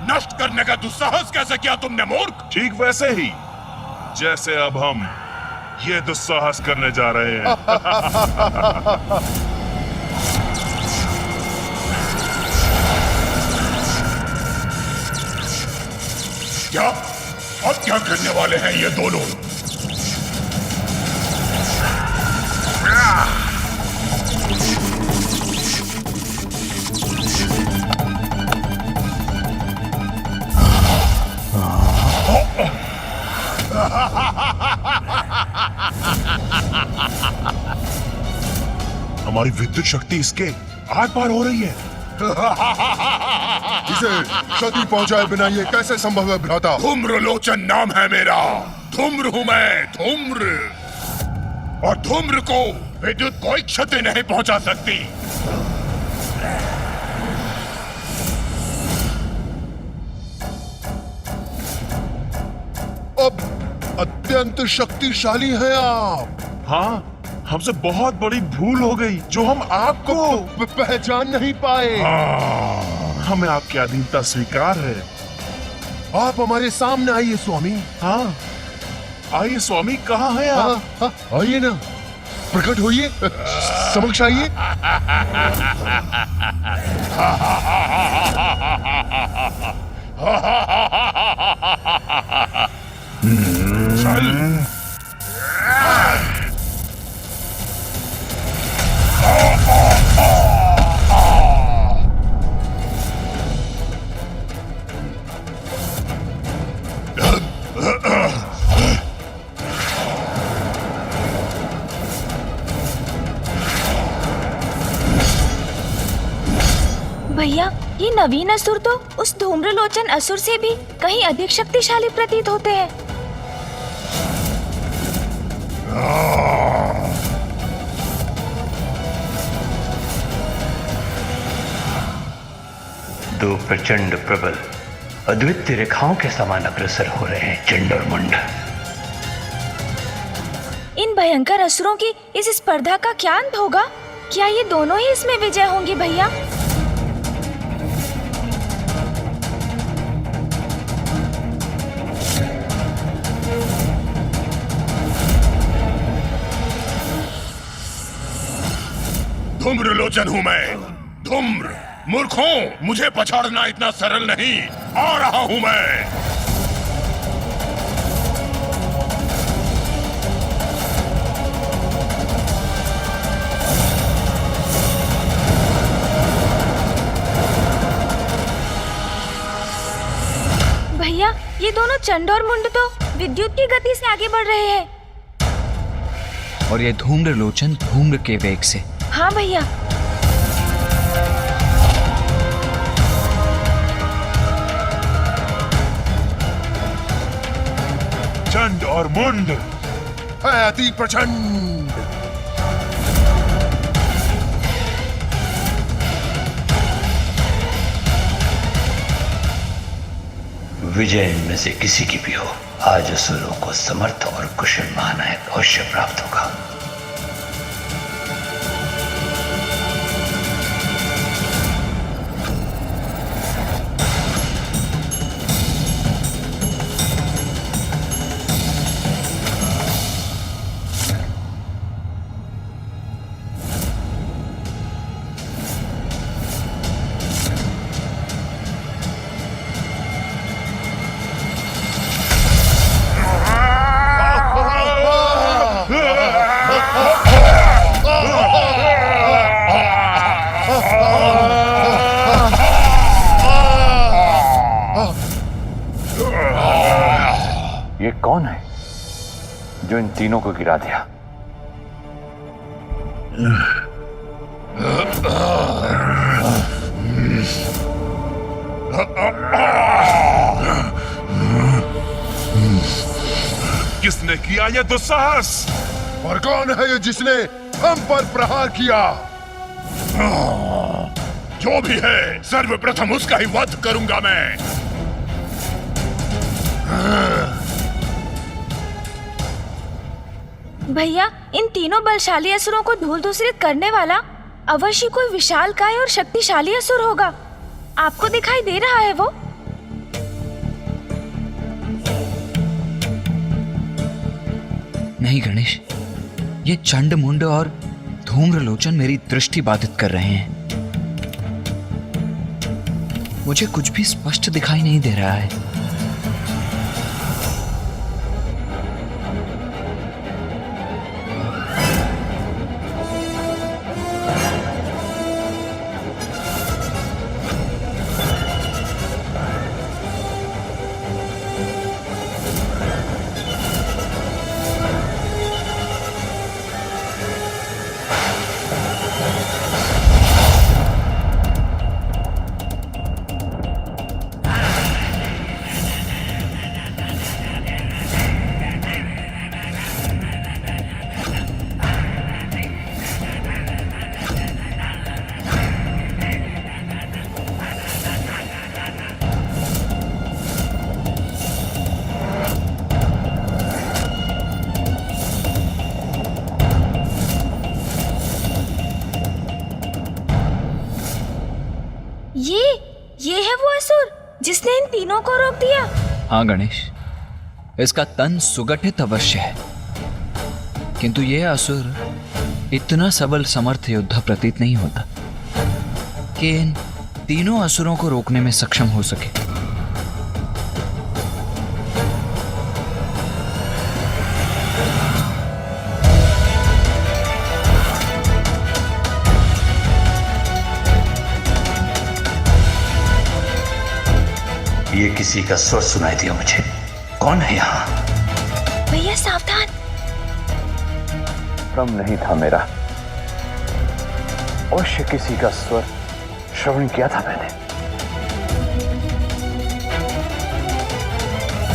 नष्ट करने का दुस्साहस कैसे किया तुमने, मूर्ख? ठीक वैसे ही जैसे अब हम ये दुस्साहस करने जा रहे हैं। क्या? अब क्या करने वाले हैं ये दोनों? हमारी विद्युत शक्ति इसके आर पार हो रही है। इसे क्षति पहुंचाए बिना ये कैसे संभव है भ्राता? धूम्रलोचन नाम है मेरा। धूम्र हूं मैं, धूम्र। और धूम्र को विद्युत कोई क्षति नहीं पहुंचा सकती। अब अत्यंत शक्तिशाली हैं आप। हाँ, हमसे बहुत बड़ी भूल हो गई जो हम आपको पहचान नहीं पाए। हमें आपकी अधीनता स्वीकार है। आप हमारे सामने आइए स्वामी। हाँ, आइए स्वामी, कहाँ हैं आप? आइए ना, प्रकट होइए, समक्ष आइए। चल। भैया, ये नवीन असुर तो उस धूम्रलोचन असुर से भी कहीं अधिक शक्तिशाली प्रतीत होते हैं। दो प्रचंड प्रबल अद्वितीय रेखाओं के समान अग्रसर हो रहे हैं चंड और मुंड। इन भयंकर असुरों की इस स्पर्धा का क्या अंत होगा? क्या ये दोनों ही इसमें विजय होंगे भैया? धूम्र लोचन हूं मैं, धूम्र। मूर्खों, मुझे पछाड़ना इतना सरल नहीं। आ रहा हूं मैं। भैया, ये दोनों चंड और मुंड तो विद्युत की गति से आगे बढ़ रहे हैं। और ये धूम्र लोचन धूम्र के वेग से। हाँ भैया। चंड और मुंड है अति प्रचंड। विजय इनमें से किसी की भी हो, आज असुरों को समर्थ और कुशल महानायक अवश्य प्राप्त होगा। ये कौन है जो इन तीनों को गिरा दिया? किसने किया ये दुस्साहस? और कौन है ये जिसने हम पर प्रहार किया? जो भी है, सर्वप्रथम उसका ही वध करूंगा मैं। भैया, इन तीनों बलशाली असुरों को धूल दूसरित करने वाला अवश्य कोई विशालकाय और शक्तिशाली असुर होगा। आपको दिखाई दे रहा है वो? नहीं गणेश, ये चंड मुंड और धूम्र लोचन मेरी दृष्टि बाधित कर रहे हैं। मुझे कुछ भी स्पष्ट दिखाई नहीं दे रहा है। ये है वो असुर जिसने इन तीनों को रोक दिया। हाँ गणेश, इसका तन सुगठित अवश्य है, किंतु यह असुर इतना सबल समर्थ योद्धा प्रतीत नहीं होता कि इन तीनों असुरों को रोकने में सक्षम हो सके। ये किसी का स्वर सुनाई दिया मुझे। कौन है यहाँ? भैया सावधान। भ्रम नहीं था मेरा, अवश्य किसी का स्वर श्रवण किया था मैंने।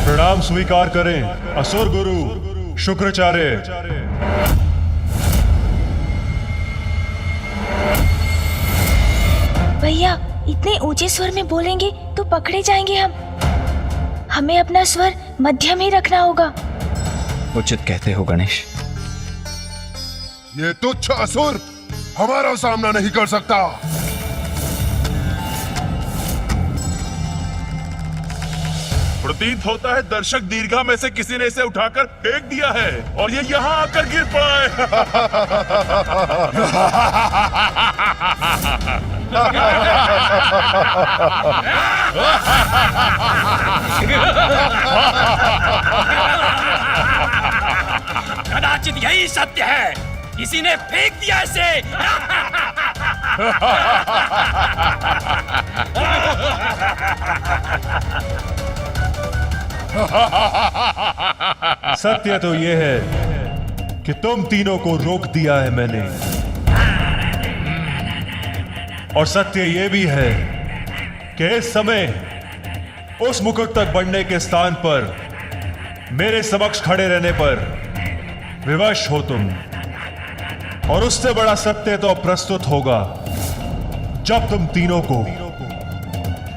प्रणाम स्वीकार करें असुर गुरु शुक्राचार्य। भैया इतने ऊंचे स्वर में बोलेंगे तो पकड़े जाएंगे हम। हमें अपना स्वर मध्यम ही रखना होगा। उचित कहते हो गणेश। ये तुच्छ असुर हमारा सामना नहीं कर सकता। प्रतीत होता है दर्शक दीर्घा में से किसी ने इसे उठाकर फेंक दिया है और ये यहाँ आकर गिर पड़ा कदाचित यही सत्य है, किसी ने फेंक दिया इसे। सत्य तो ये है कि तुम तीनों को रोक दिया है मैंने, और सत्य ये भी है कि इस समय उस मुकुट तक बढ़ने के स्थान पर मेरे समक्ष खड़े रहने पर विवश हो तुम। और उससे बड़ा सत्य तो प्रस्तुत होगा जब तुम तीनों को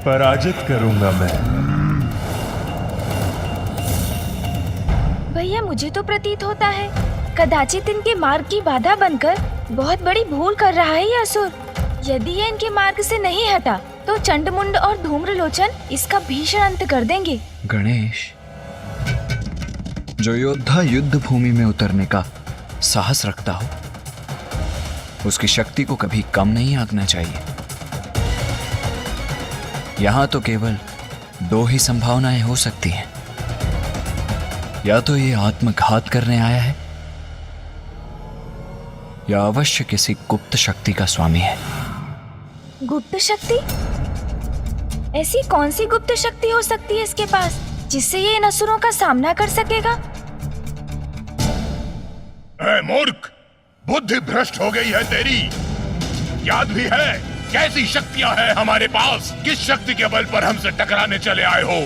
पराजित करूंगा मैं। भैया, मुझे तो प्रतीत होता है कदाचित इनके मार्ग की बाधा बनकर बहुत बड़ी भूल कर रहा है यह असुर। यदि ये इनके मार्ग से नहीं हटा तो चंडमुंड और धूम्रलोचन इसका भीषण अंत कर देंगे। गणेश, जो योद्धा युद्ध भूमि में उतरने का साहस रखता हो उसकी शक्ति को कभी कम नहीं आंकना चाहिए। यहां तो केवल दो ही संभावनाएं हो सकती हैं, या तो ये आत्मघात करने आया है या अवश्य किसी गुप्त शक्ति का स्वामी है। गुप्त शक्ति? ऐसी कौन सी गुप्त शक्ति हो सकती है इसके पास जिससे ये इन असुरों का सामना कर सकेगा? ऐ मूर्ख, बुद्धि भ्रष्ट हो गई है तेरी। याद भी है कैसी शक्तियां हैं हमारे पास? किस शक्ति के बल पर हमसे टकराने चले आए हो?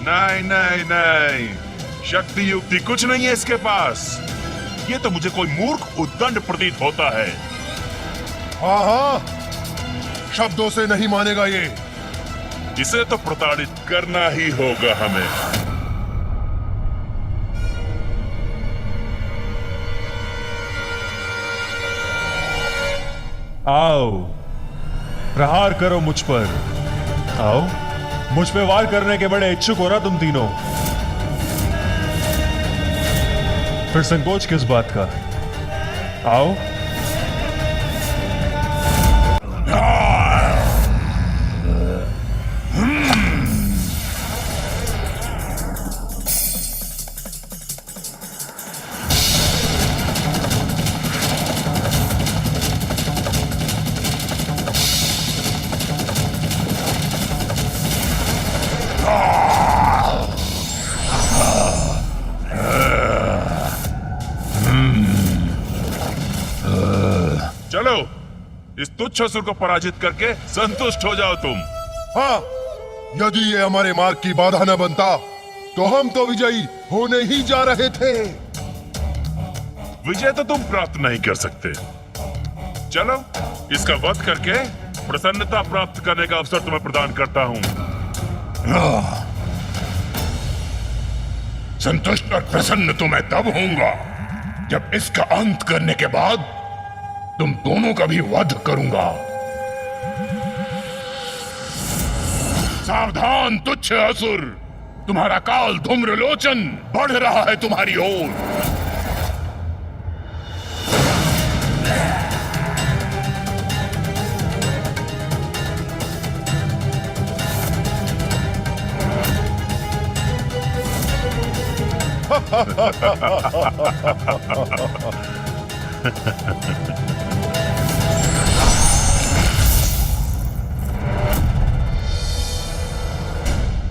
नहीं नहीं नहीं, शक्ति युक्ति कुछ नहीं है इसके पास। ये तो मुझे कोई मूर्ख उद्दंड प्रतीत होता है। हाँ हाँ, शब्दों से नहीं मानेगा ये। इसे तो प्रताड़ित करना ही होगा हमें। आओ, प्रहार करो मुझ पर। आओ, मुझ पे वार करने के बड़े इच्छुक हो ना तुम तीनों? फिर संकोच किस बात का? आओ। चलो, इस तुच्छ असुर को पराजित करके संतुष्ट हो जाओ तुम। हाँ, यदि ये हमारे मार्ग की बाधा न बनता तो हम तो विजयी होने ही जा रहे थे। विजय तो तुम प्राप्त नहीं कर सकते। चलो, इसका वध करके प्रसन्नता प्राप्त करने का अवसर तुम्हें प्रदान करता हूं। संतुष्ट और प्रसन्न तो मैं तब होऊंगा जब इसका अंत करने के बाद तुम दोनों का भी वध करूंगा। सावधान तुच्छ असुर, तुम्हारा काल धूम्रलोचन बढ़ रहा है तुम्हारी ओर।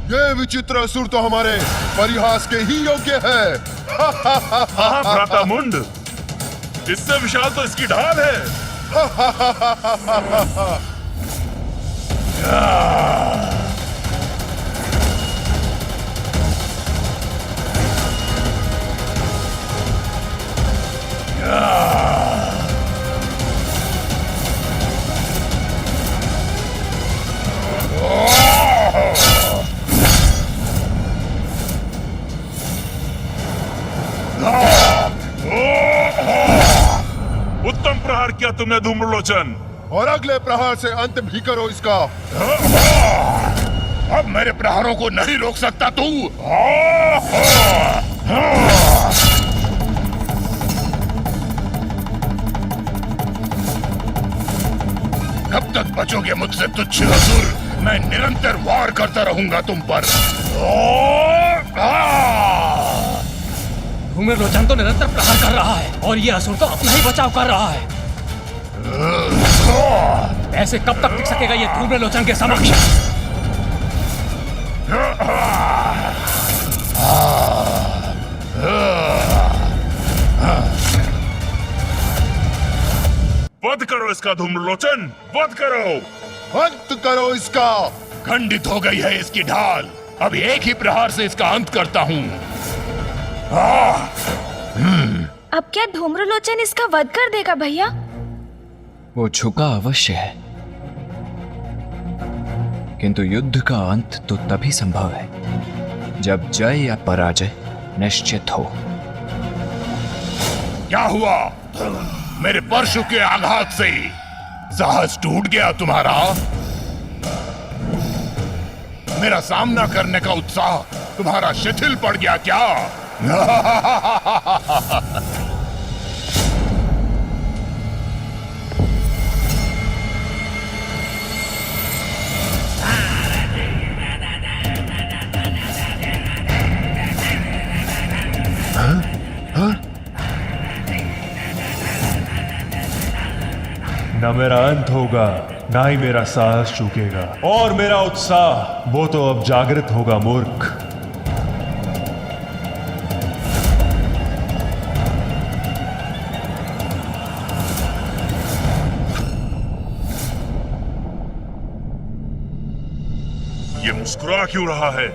ये विचित्र असुर तो हमारे परिहास के ही योग्य है। हाँ भ्राता मुंड, इससे विशाल तो इसकी ढाल है। तुमने धूम्रलोचन। और अगले प्रहार से अंत भी करो इसका। अब मेरे प्रहारों को नहीं रोक सकता तू। कब तक बचोगे मुझसे तुच्छ असुर? मैं निरंतर वार करता रहूंगा तुम पर। धूम्रलोचन तो निरंतर प्रहार कर रहा है और ये असुर तो अपना ही बचाव कर रहा है। ऐसे कब तक टिक सकेगा ये धूम्रलोचन के समक्ष? वध करो इसका धूम्रलोचन, वध करो। अंत करो इसका। खंडित हो गई है इसकी ढाल। अब एक ही प्रहार से इसका अंत करता हूँ। अब क्या धूम्रलोचन इसका वध कर देगा भैया? वो झुका अवश्य है, किंतु युद्ध का अंत तो तभी संभव है जब जय या पराजय निश्चित हो। क्या हुआ? मेरे परशु के आघात से साहस टूट गया तुम्हारा? मेरा सामना करने का उत्साह तुम्हारा शिथिल पड़ गया क्या? न मेरा अंत होगा, ना ही मेरा साहस चूकेगा, और मेरा उत्साह वो तो अब जागृत होगा मूर्ख। ये मुस्कुरा क्यों रहा है?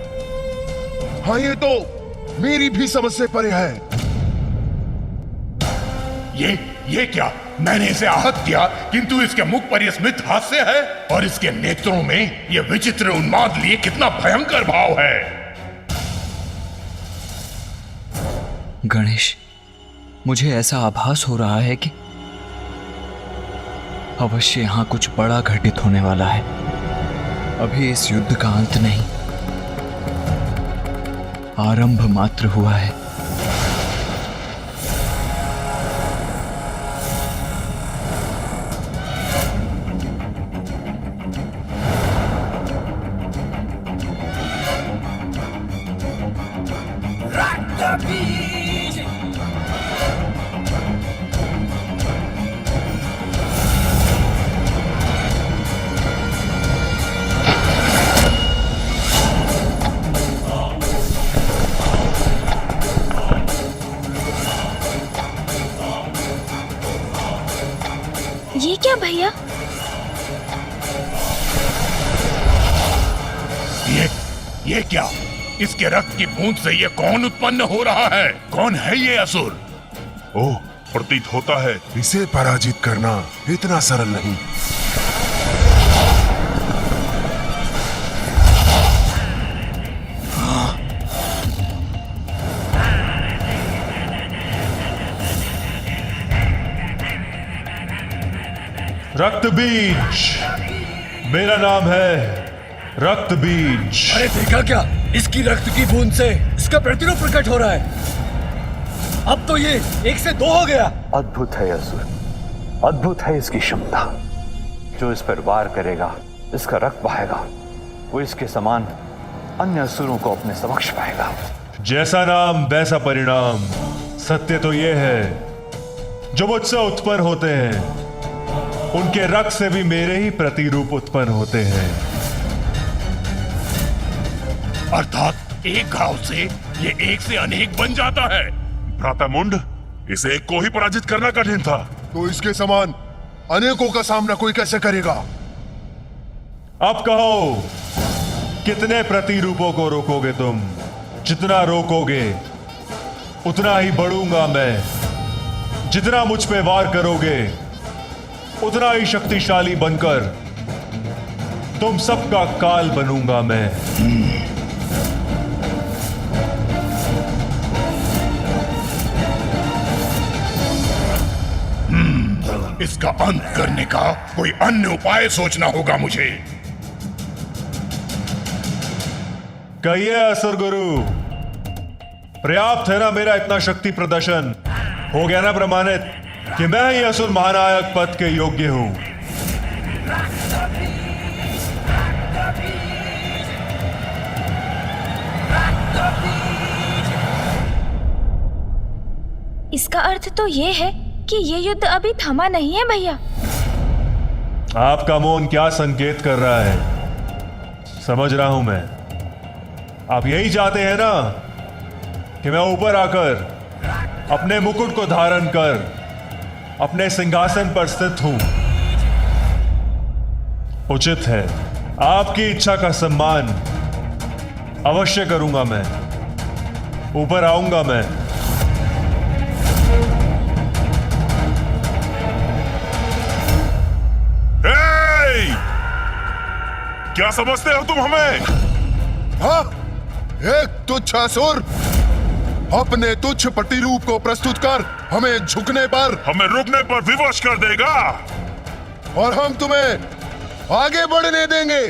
हाँ, ये तो मेरी भी समझ से परे है। ये क्या? मैंने इसे आहत किया, किंतु इसके मुख पर यह स्मित हास्य है और इसके नेत्रों में यह विचित्र उन्माद लिए कितना भयंकर भाव है। गणेश, मुझे ऐसा आभास हो रहा है कि अवश्य यहां कुछ बड़ा घटित होने वाला है। अभी इस युद्ध का अंत नहीं, आरंभ मात्र हुआ है। ये क्या भैया? ये क्या? इसके रक्त की बूंद से ये कौन उत्पन्न हो रहा है? कौन है ये असुर? ओह, प्रतीत होता है इसे पराजित करना इतना सरल नहीं। रक्त बीज, मेरा नाम है रक्त बीज। अरे देखा क्या? इसकी रक्त की बूंद से इसका प्रतिरूप प्रकट हो रहा है। अब तो ये 1 से 2 हो गया। अद्भुत है असुर, अद्भुत है इसकी क्षमता। जो इस पर वार करेगा, इसका रक्त बहेगा, वो इसके समान अन्य असुरों को अपने समक्ष पाएगा। जैसा नाम वैसा परिणाम। सत्य तो ये है, जो मुझसे उत्पन्न होते हैं उनके रक्त से भी मेरे ही प्रतिरूप उत्पन्न होते हैं। अर्थात एक घाव से ये एक से अनेक बन जाता है। भ्राता मुंड, इसे एक को ही पराजित करना कठिन था, तो इसके समान अनेकों का सामना कोई कैसे करेगा? अब कहो, कितने प्रतिरूपों को रोकोगे तुम? जितना रोकोगे उतना ही बढ़ूंगा मैं। जितना मुझ पे वार करोगे उतना ही शक्तिशाली बनकर तुम सबका काल बनूंगा मैं। इसका अंत करने का कोई अन्य उपाय सोचना होगा मुझे। कहिए असुर गुरु, पर्याप्त है ना मेरा इतना शक्ति प्रदर्शन? हो गया ना प्रमाणित कि मैं ही असुर महानायक पद के योग्य हूं? इसका अर्थ तो ये है कि ये युद्ध अभी थमा नहीं है भैया। आपका मौन क्या संकेत कर रहा है? समझ रहा हूं मैं। आप यही चाहते हैं ना कि मैं ऊपर आकर अपने मुकुट को धारण कर अपने सिंहासन पर स्थित हूं। उचित है, आपकी इच्छा का सम्मान अवश्य करूंगा मैं। ऊपर आऊंगा मैं। क्या समझते हो तुम हमें? हाँ, एक तुच्छ असुर अपने तुच्छ प्रतिरूप को प्रस्तुत कर हमें झुकने पर, हमें रुकने पर विवश कर देगा और हम तुम्हें आगे बढ़ने देंगे।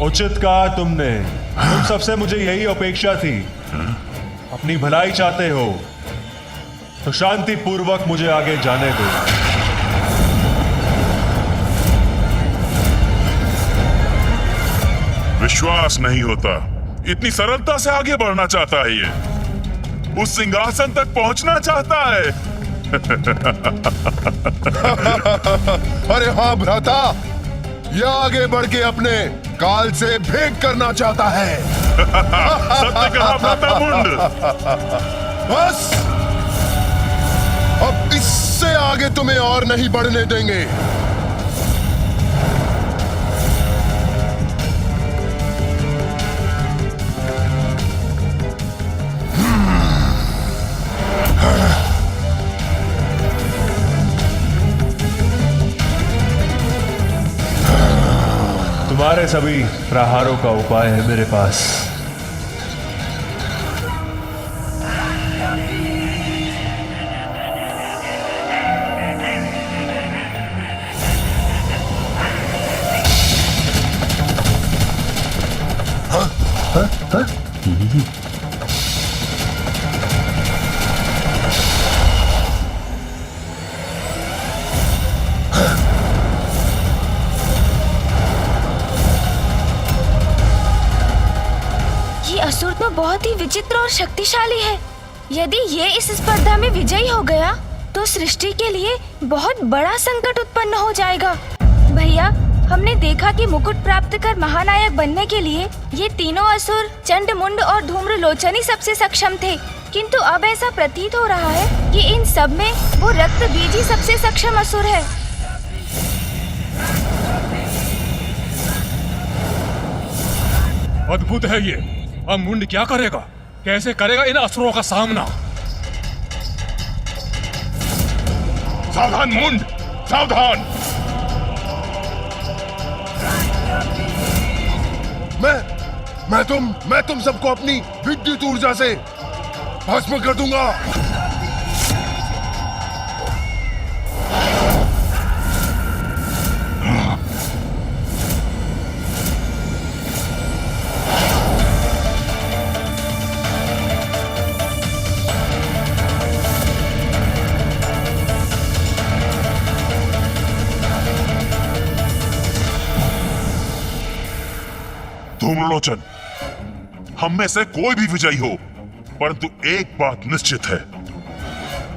उचित कहा तुमने। तुम सबसे मुझे यही अपेक्षा थी। अपनी भलाई चाहते हो तो शांति पूर्वक मुझे आगे जाने दो। विश्वास नहीं होता, इतनी सरलता से आगे बढ़ना चाहता है ये। उस सिंहासन तक पहुंचना चाहता है। अरे हाँ भ्राता, यह आगे बढ़ के अपने काल से भेंट करना चाहता है। सत्य कहा भ्राता मुंड। बस अब इससे आगे तुम्हें और नहीं बढ़ने देंगे। तुम्हारे सभी प्रहारों का उपाय है मेरे पास। ये असुर तो बहुत ही विचित्र और शक्तिशाली है। यदि ये इस स्पर्धा में विजयी हो गया तो सृष्टि के लिए बहुत बड़ा संकट उत्पन्न हो जाएगा। भैया, हमने देखा कि मुकुट प्राप्त कर महानायक बनने के लिए ये तीनों असुर चंड, मुंड और धूम्रलोचन ही सबसे सक्षम थे, किंतु अब ऐसा प्रतीत हो रहा है कि इन सब में वो रक्त बीज ही सबसे सक्षम असुर है। अद्भुत है ये। अब मुंड क्या करेगा? कैसे करेगा इन असुरों का सामना? सावधान मुंड, सावधान। मैं तुम सबको अपनी विद्युत ऊर्जा से भस्म कर दूंगा। धूम्रलोचन, हम में से कोई भी विजयी हो, परंतु एक बात निश्चित है,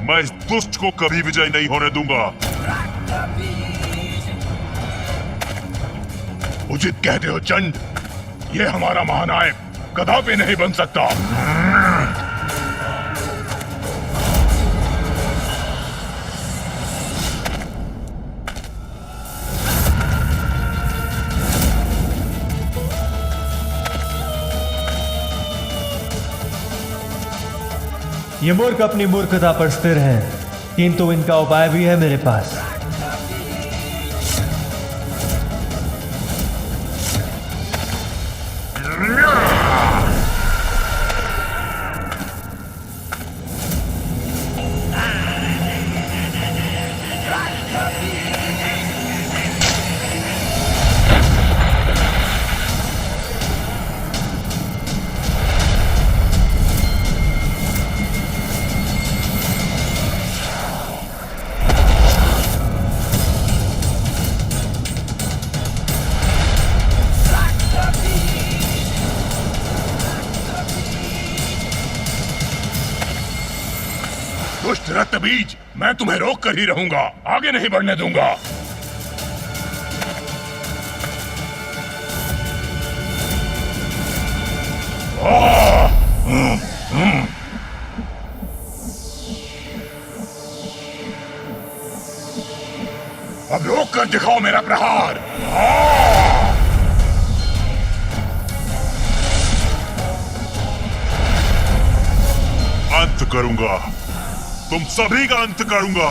मैं इस दुष्ट को कभी विजयी नहीं होने दूंगा। उचित कहते हो चंड, ये हमारा महानायक कदापि नहीं बन सकता। ये मूर्ख अपनी मूर्खता पर स्थिर है, किंतु इनका उपाय भी है मेरे पास। दुष्ट रक्त बीज, मैं तुम्हें रोक कर ही रहूंगा, आगे नहीं बढ़ने दूंगा। अब रोक कर दिखाओ मेरा प्रहार। अंत करूंगा, तुम सभी का अंत करूंगा।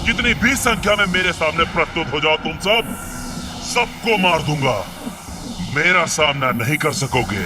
कितनी भी संख्या में मेरे सामने प्रस्तुत हो जाओ, तुम सबको मार दूंगा। मेरा सामना नहीं कर सकोगे।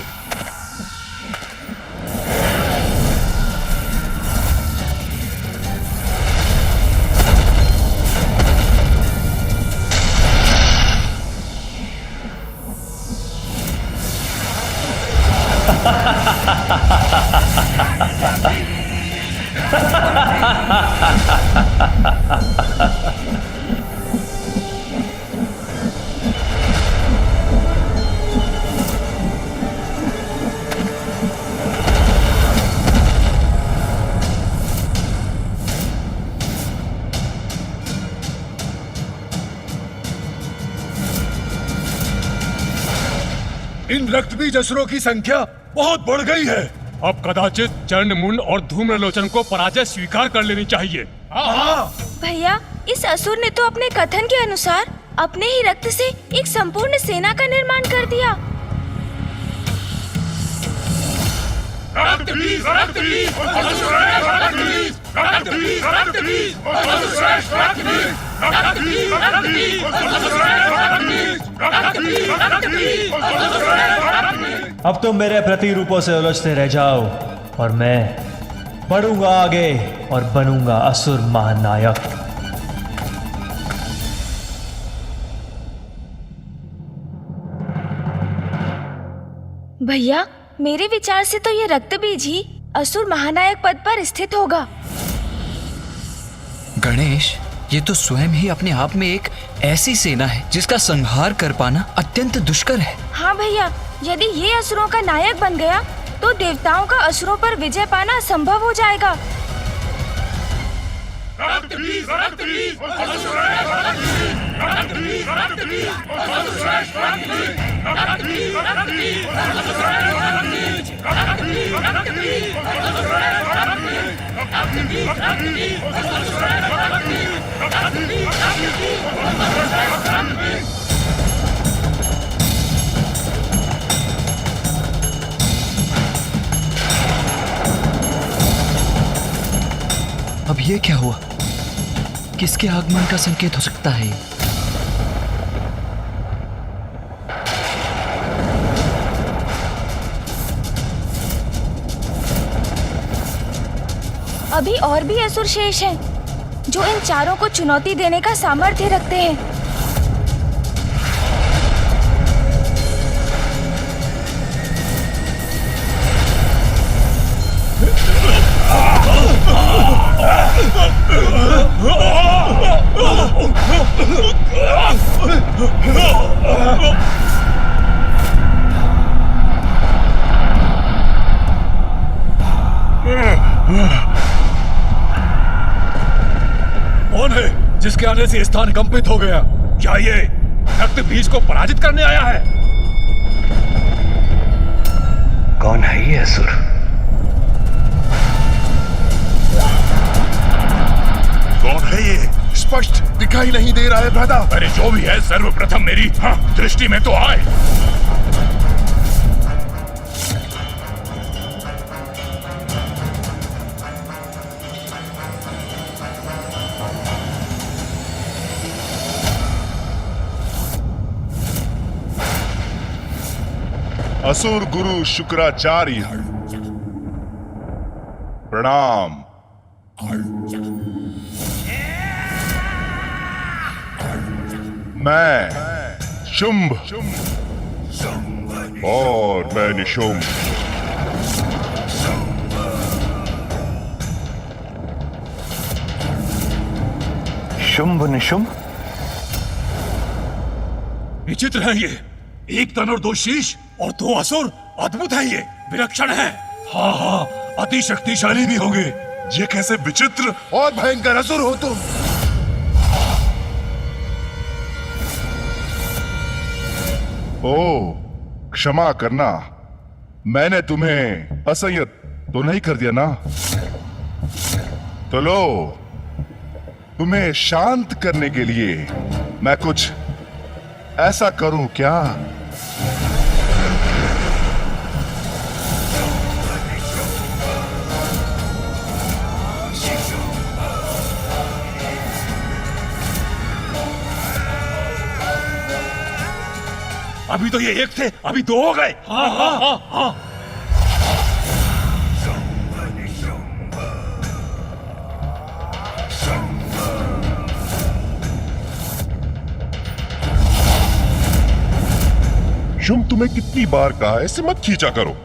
इन रक्तबीज असुरों की संख्या बहुत बढ़ गई है। अब कदाचित चंडमुंड और धूम्रलोचन को पराजय स्वीकार कर लेनी चाहिए। भैया, इस असुर ने तो अपने कथन के अनुसार अपने ही रक्त से एक संपूर्ण सेना का निर्माण कर दिया। अब तुम मेरे प्रतिरूपों से उलझते रह जाओ और मैं बढ़ूंगा आगे और बनूंगा असुर महानायक। भैया, मेरे विचार से तो ये रक्त बीज ही असुर महानायक पद पर स्थित होगा। गणेश, ये तो स्वयं ही अपने आप में एक ऐसी सेना है जिसका संहार कर पाना अत्यंत दुष्कर है। हाँ भैया, यदि ये असुरों का नायक बन गया तो देवताओं का असुरों पर विजय पाना असंभव हो जाएगा। अब ये क्या हुआ? किसके आगमन का संकेत हो सकता है? अभी और भी असुर शेष हैं, जो इन चारों को चुनौती देने का सामर्थ्य रखते हैं। कौन है जिसके आने से स्थान कंपित हो गया? क्या ये रक्त बीज को पराजित करने आया है? कौन है ये असुर? कौन है ये? स्पष्ट दिखाई नहीं दे रहा है भ्राता। अरे जो भी है, सर्वप्रथम मेरी दृष्टि में तो आए। असुर गुरु शुक्राचार्य, प्रणाम। मैं शुंभ और मैं निशुंभ। शुंभ निशुंभ? विचित्र है ये। एक तन और दो शीश और दो असुर। अद्भुत है ये, विलक्षण है। हाँ, अति शक्तिशाली भी होंगे। ये कैसे विचित्र और भयंकर असुर हो तुम। ओ, क्षमा करना, मैंने तुम्हें असह्य तो नहीं कर दिया ना? तो लो, तुम्हें शांत करने के लिए मैं कुछ ऐसा करूं क्या? अभी तो ये एक थे, अभी दो हो गए। हाँ हाँ हाँ हाँ। शुंभ, तुम्हें कितनी बार कहा है ऐसे मत खींचा करो।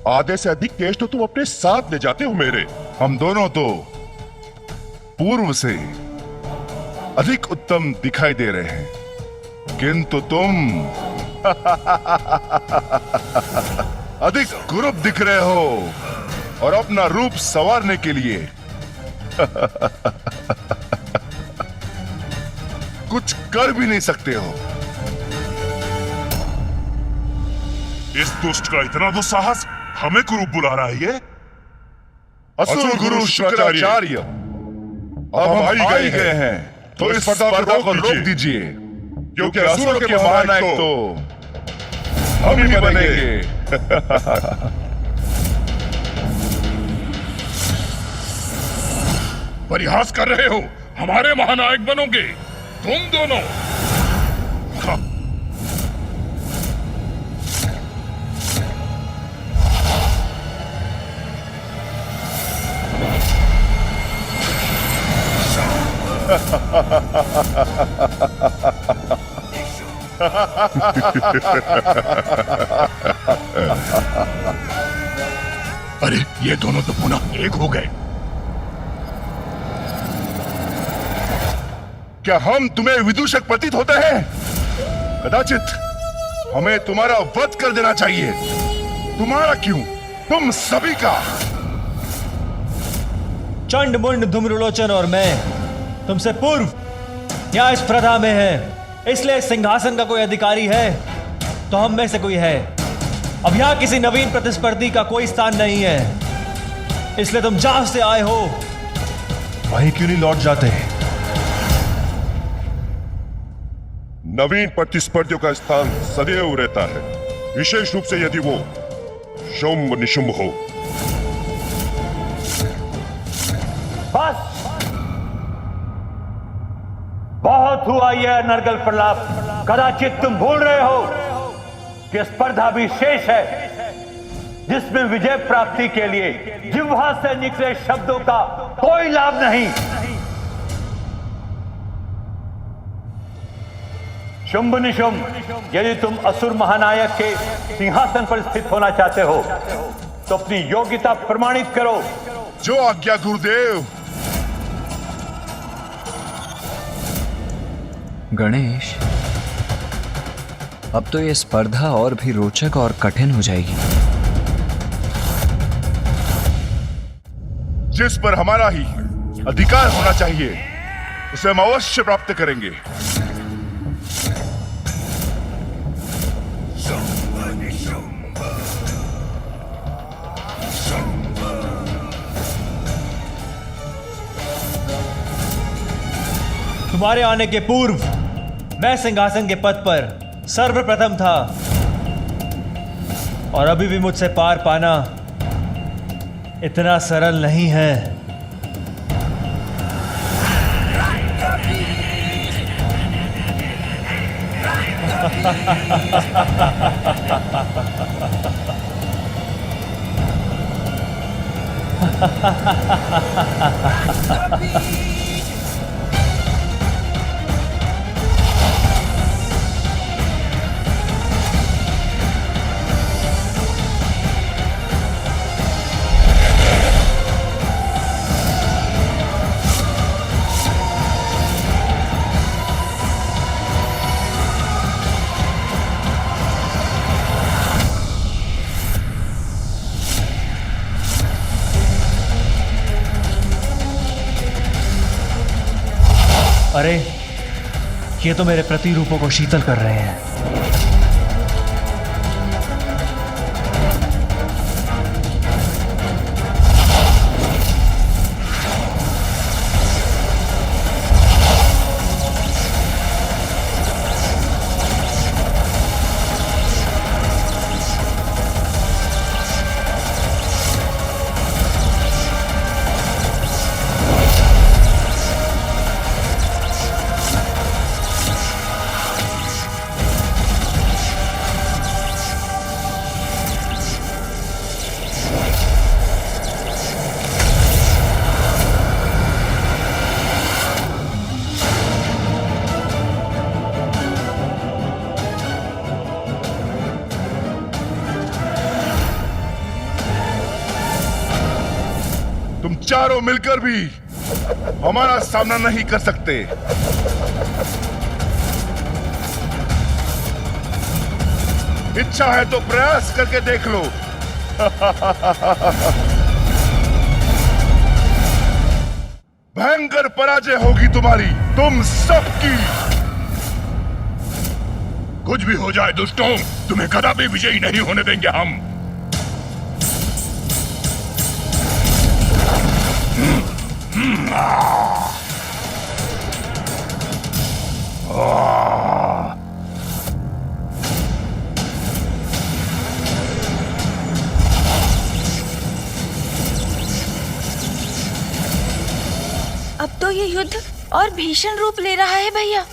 आधे से अधिक केश तो तुम अपने साथ ले जाते हो मेरे। हम दोनों तो पूर्व से अधिक उत्तम दिखाई दे रहे हैं, किंतु तुम अधिक कुरूप दिख रहे हो और अपना रूप संवारने के लिए कुछ कर भी नहीं सकते हो। इस दुष्ट का इतना दुस्साहस, हमें कुरूप बुला रहा है ये। असुर गुरु शुक्राचार्य, अब हम आ ही गए हैं, तो इस स्पर्धा को रोक दीजिए, क्योंकि असुरों के महानायक तो हम ही बनेंगे। परिहास कर रहे हो? हमारे महानायक बनोगे तुम दोनों। अरे ये दोनों तो पुनः एक हो गए। क्या हम तुम्हें विदूषक प्रतीत होते हैं? कदाचित हमें तुम्हारा वध कर देना चाहिए। तुम्हारा क्यों, तुम सभी का। चंड मुंड धूम्रलोचन और मैं तुमसे पूर्व यहाँ इस प्रथा में है, इसलिए सिंहासन का कोई अधिकारी है तो हम में से कोई है। अब यहाँ किसी नवीन प्रतिस्पर्धी का कोई स्थान नहीं है, इसलिए तुम जहां से आए हो वहीं क्यों नहीं लौट जाते? नवीन प्रतिस्पर्धियों का स्थान सदैव रहता है, विशेष रूप से यदि वो शुंभ निशुंभ हो। बस बहुत हुआ यह नरगल प्रलाप। कदाचित तुम भूल रहे हो कि स्पर्धा भी शेष है, जिसमें विजय प्राप्ति के लिए जिह्वा से निकले शब्दों का कोई लाभ नहीं। शुंभ निशुंभ, यदि तुम असुर महानायक के सिंहासन पर स्थित होना चाहते हो तो अपनी योग्यता प्रमाणित करो। जो आज्ञा गुरुदेव। गणेश, अब तो ये स्पर्धा और भी रोचक और कठिन हो जाएगी। जिस पर हमारा ही अधिकार होना चाहिए उसे हम अवश्य प्राप्त करेंगे। तुम्हारे आने के पूर्व मैं सिंहासन के पद पर सर्वप्रथम था, और अभी भी मुझसे पार पाना इतना सरल नहीं है। अरे ये तो मेरे प्रतिरूपों को शीतल कर रहे हैं। तुम चारों मिलकर भी हमारा सामना नहीं कर सकते। इच्छा है तो प्रयास करके देख लो। भयंकर पराजय होगी तुम्हारी, तुम सबकी। कुछ भी हो जाए दुष्टों, तुम्हें कदापि विजयी नहीं होने देंगे हम। अब तो ये युद्ध और भीषण रूप ले रहा है भैया।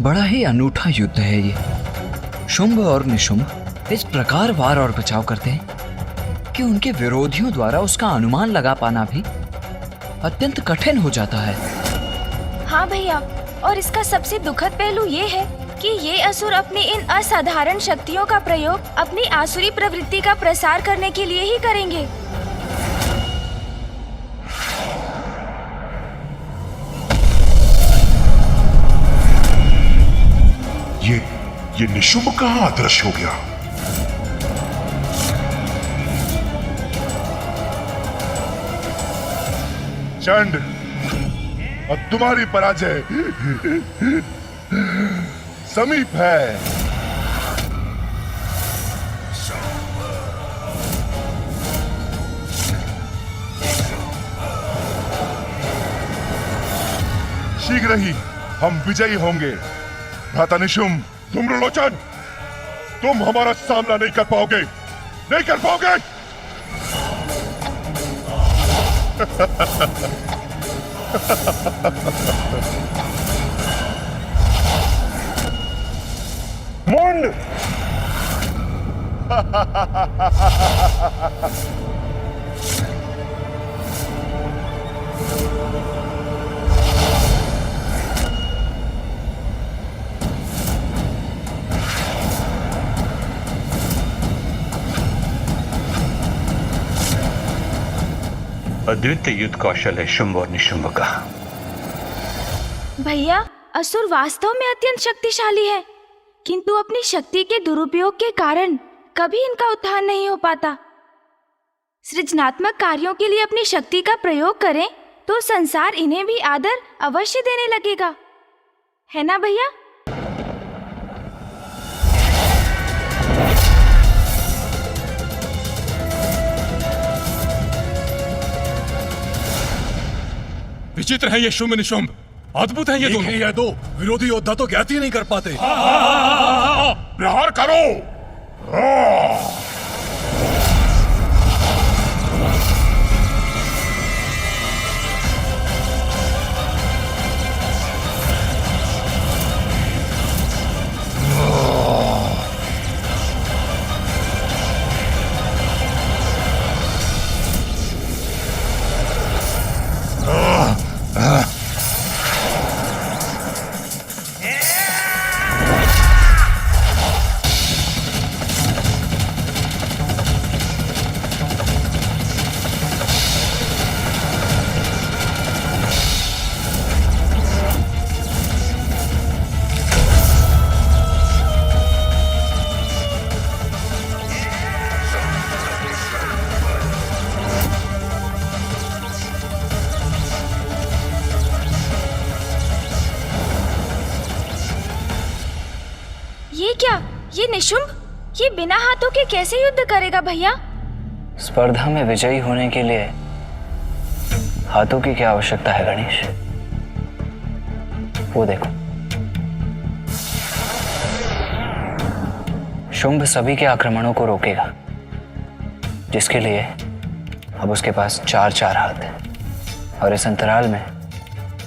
बड़ा ही अनूठा युद्ध है ये। शुंभ और निशुंभ इस प्रकार वार और बचाव करते हैं कि उनके विरोधियों द्वारा उसका अनुमान लगा पाना भी अत्यंत कठिन हो जाता है। हाँ भैया, और इसका सबसे दुखद पहलू ये है कि ये असुर अपनी इन असाधारण शक्तियों का प्रयोग अपनी आसुरी प्रवृत्ति का प्रसार करने के लिए ही करेंगे। ये निशुंभ कहाँ अदृश्य हो गया? चंड, अब तुम्हारी पराजय समीप है। शीघ्र ही हम विजयी होंगे। भ्राता निशुंभ, धूम्रलोचन, तुम हमारा सामना नहीं कर पाओगे, नहीं कर पाओगे। मुंड! अद्वितीय युद्ध कौशल है शुंभ और निशुंभ का। भैया, असुर वास्तव में अत्यंत शक्तिशाली है, किंतु अपनी शक्ति के दुरुपयोग के कारण कभी इनका उत्थान नहीं हो पाता। सृजनात्मक कार्यों के लिए अपनी शक्ति का प्रयोग करें तो संसार इन्हें भी आदर अवश्य देने लगेगा, है ना भैया? विचित्र है ये शुंभ निशुंभ, अद्भुत है ये दोनों। ये दो विरोधी योद्धा तो ज्ञात ही नहीं कर पाते। प्रहार करो। ये क्या? ये निशुंभ, ये बिना हाथों के कैसे युद्ध करेगा भैया? स्पर्धा में विजयी होने के लिए हाथों की क्या आवश्यकता है गणेश? वो देखो, शुंभ सभी के आक्रमणों को रोकेगा, जिसके लिए अब उसके पास 4-4 हाथ है, और इस अंतराल में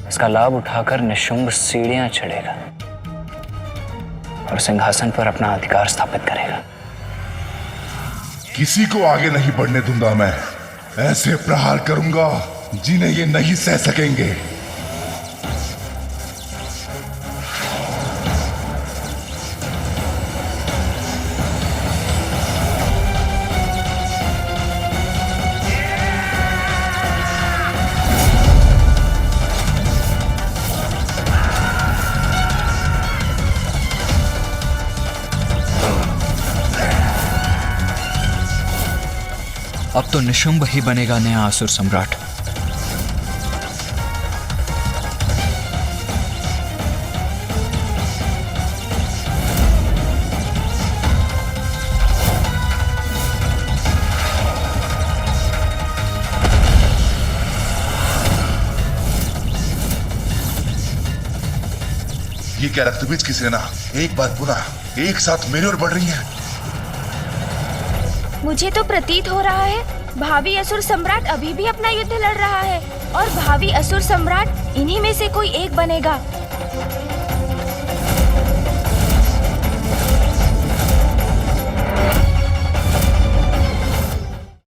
इसका लाभ उठाकर निशुंभ सीढ़ियां चढ़ेगा और सिंहासन पर अपना अधिकार स्थापित करेगा। किसी को आगे नहीं बढ़ने दूंगा मैं। ऐसे प्रहार करूंगा जिन्हें ये नहीं सह सकेंगे। अब तो निशुंभ ही बनेगा नया असुर सम्राट। ये क्या रक्तबीज की सेना एक बार पुनः एक साथ मेरे ओर बढ़ रही है। मुझे तो प्रतीत हो रहा है भावी असुर सम्राट अभी भी अपना युद्ध लड़ रहा है, और भावी असुर सम्राट इन्हीं में से कोई एक बनेगा।